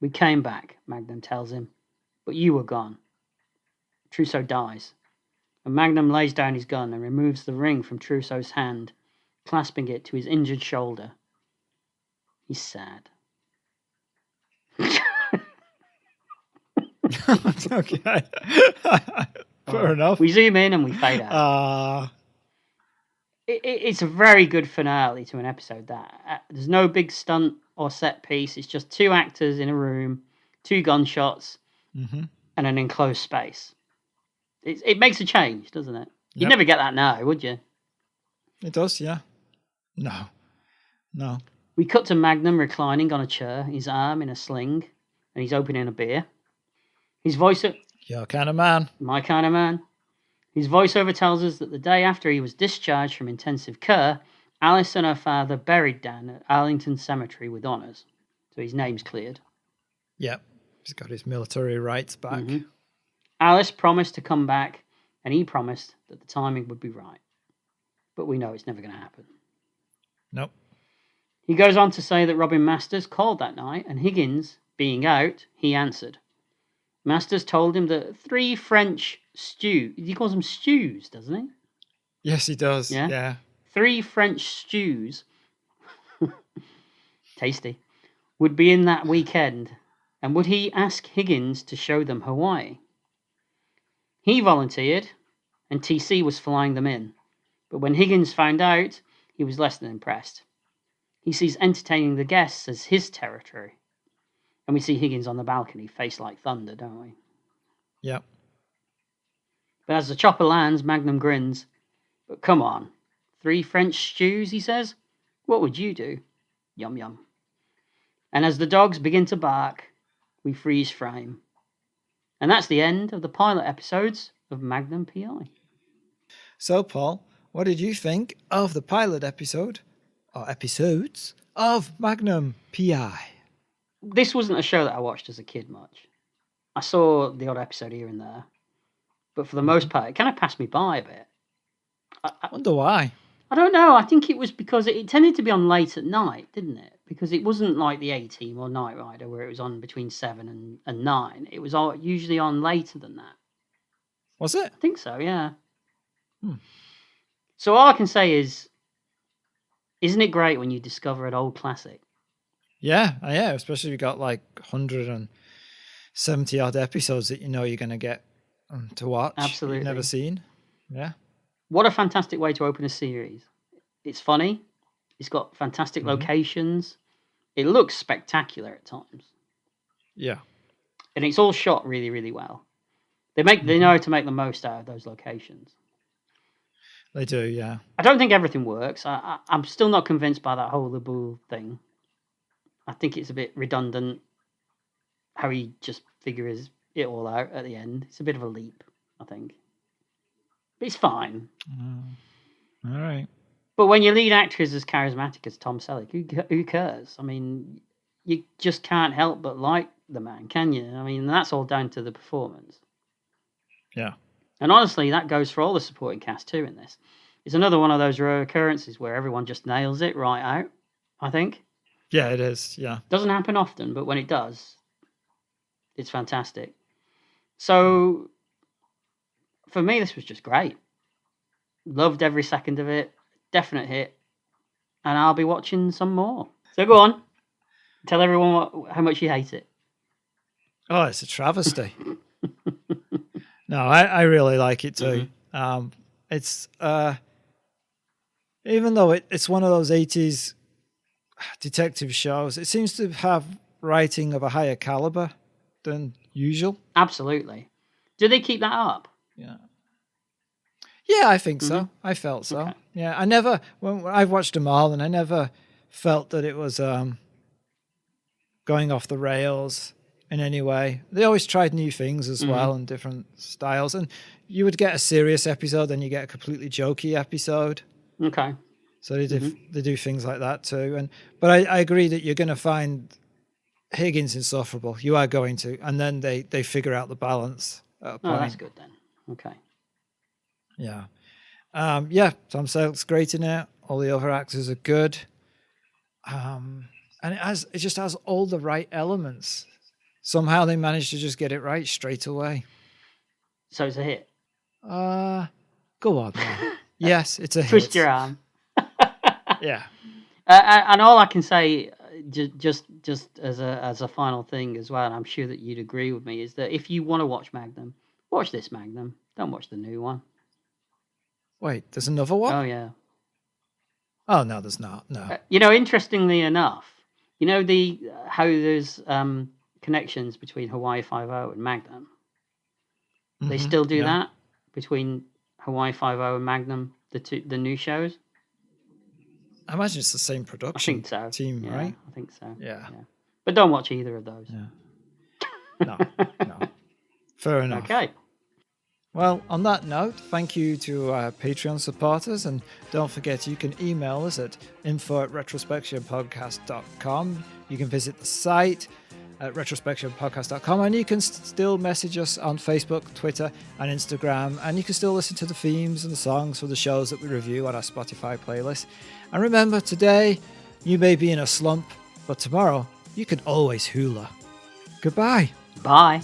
[SPEAKER 2] "We came back," Magnum tells him, "but you were gone." Trousseau dies, and Magnum lays down his gun and removes the ring from Trousseau's hand, clasping it to his injured shoulder. He's sad.
[SPEAKER 1] Okay. Fair enough.
[SPEAKER 2] We zoom in and we fade out. It's a very good finale to an episode. There's no big stunt or set piece. It's just two actors in a room, two gunshots, and an enclosed space. It makes a change, doesn't it? You'd never get that now, would you?
[SPEAKER 1] It does, yeah. No.
[SPEAKER 2] We cut to Magnum reclining on a chair, his arm in a sling, and he's opening a beer. His voice...
[SPEAKER 1] Your kind of man.
[SPEAKER 2] My kind of man. His voiceover tells us that the day after he was discharged from intensive care, Alice and her father buried Dan at Arlington Cemetery with honours. So his name's cleared.
[SPEAKER 1] Yep. He's got his military rights back.
[SPEAKER 2] Alice promised to come back, and he promised that the timing would be right. But we know it's never going to happen.
[SPEAKER 1] Nope.
[SPEAKER 2] He goes on to say that Robin Masters called that night, and Higgins, being out, he answered. Masters told him that 3 French stew. He calls them stews, doesn't he?
[SPEAKER 1] Yes, he does. Yeah.
[SPEAKER 2] 3 French stews, tasty, would be in that weekend, and would he ask Higgins to show them Hawaii? He volunteered, and TC was flying them in. But when Higgins found out, he was less than impressed. He sees entertaining the guests as his territory. And we see Higgins on the balcony, face like thunder, don't we?
[SPEAKER 1] Yep.
[SPEAKER 2] But as the chopper lands, Magnum grins. But come on, 3 French stews, he says. What would you do? Yum yum. And as the dogs begin to bark, we freeze frame. And that's the end of the pilot episodes of Magnum PI.
[SPEAKER 1] So, Paul, what did you think of the pilot episode, or episodes, of Magnum PI?
[SPEAKER 2] This wasn't a show that I watched as a kid much. I saw the odd episode here and there. But for the most part, it kind of passed me by a bit.
[SPEAKER 1] I wonder why.
[SPEAKER 2] I don't know. I think it was because it tended to be on late at night, didn't it? Because it wasn't like the A-Team or Knight Rider where it was on between 7 and 9. It was usually on later than that.
[SPEAKER 1] Was it?
[SPEAKER 2] I think so, yeah. So all I can say is, isn't it great when you discover an old classic?
[SPEAKER 1] Yeah, especially if you got like 170 odd episodes that you know you're going to get to watch.
[SPEAKER 2] Absolutely.
[SPEAKER 1] You've never seen. Yeah.
[SPEAKER 2] What a fantastic way to open a series. It's funny. It's got fantastic locations. It looks spectacular at times.
[SPEAKER 1] Yeah.
[SPEAKER 2] And it's all shot really, really well. They know how to make the most out of those locations.
[SPEAKER 1] They do, yeah.
[SPEAKER 2] I don't think everything works. I'm still not convinced by that whole Bulle thing. I think it's a bit redundant how he just figures it all out at the end. It's a bit of a leap, I think. But it's fine.
[SPEAKER 1] All right.
[SPEAKER 2] But when your lead actor is as charismatic as Tom Selleck, who cares? I mean, you just can't help but like the man, can you? I mean, that's all down to the performance.
[SPEAKER 1] Yeah.
[SPEAKER 2] And honestly, that goes for all the supporting cast too in this. It's another one of those rare occurrences where everyone just nails it right out, I think.
[SPEAKER 1] Yeah, it is, yeah.
[SPEAKER 2] Doesn't happen often, but when it does, it's fantastic. So, for me, this was just great. Loved every second of it. Definite hit. And I'll be watching some more. So go on. Tell everyone how much you hate it.
[SPEAKER 1] Oh, it's a travesty. No, I really like it too. It's even though it's one of those 80s detective shows, it seems to have writing of a higher caliber than usual.
[SPEAKER 2] Absolutely. Do they keep that up?
[SPEAKER 1] Yeah, I think so. I felt so.
[SPEAKER 2] Okay.
[SPEAKER 1] Yeah, when I've watched them all, and I never felt that it was going off the rails in any way. They always tried new things as well and different styles. And you would get a serious episode, then you get a completely jokey episode.
[SPEAKER 2] Okay.
[SPEAKER 1] So they do things like that too. But I agree that you're going to find Higgins insufferable. You are going to. And then they figure out the balance at a point.
[SPEAKER 2] Oh, that's good then. Okay.
[SPEAKER 1] Yeah. Tom Selleck's great in it. All the other actors are good. And it just has all the right elements. Somehow they managed to just get it right straight away.
[SPEAKER 2] So it's a hit.
[SPEAKER 1] Go on, man. Yes, it's a hit.
[SPEAKER 2] Twist your arm.
[SPEAKER 1] Yeah.
[SPEAKER 2] And all I can say, just as a final thing as well, and I'm sure that you'd agree with me, is that if you want to watch Magnum, watch this Magnum. Don't watch the new one.
[SPEAKER 1] Wait, there's another one?
[SPEAKER 2] Oh, yeah.
[SPEAKER 1] Oh, no, there's not. No.
[SPEAKER 2] Interestingly enough, how there's connections between Hawaii Five-0 and Magnum. They still do that between Hawaii Five-0 and Magnum, the new shows.
[SPEAKER 1] I imagine it's the same production team,
[SPEAKER 2] yeah,
[SPEAKER 1] right?
[SPEAKER 2] I think so.
[SPEAKER 1] Yeah.
[SPEAKER 2] But don't watch either of those.
[SPEAKER 1] Yeah. No. Fair enough.
[SPEAKER 2] Okay.
[SPEAKER 1] Well, on that note, thank you to our Patreon supporters, and don't forget you can email us at info@retrospectionpodcast.com. You can visit the site, at retrospectionpodcast.com, and you can still message us on Facebook, Twitter, and Instagram, and you can still listen to the themes and the songs for the shows that we review on our Spotify playlist. And remember, today you may be in a slump, but tomorrow you can always hula. Goodbye.
[SPEAKER 2] Bye.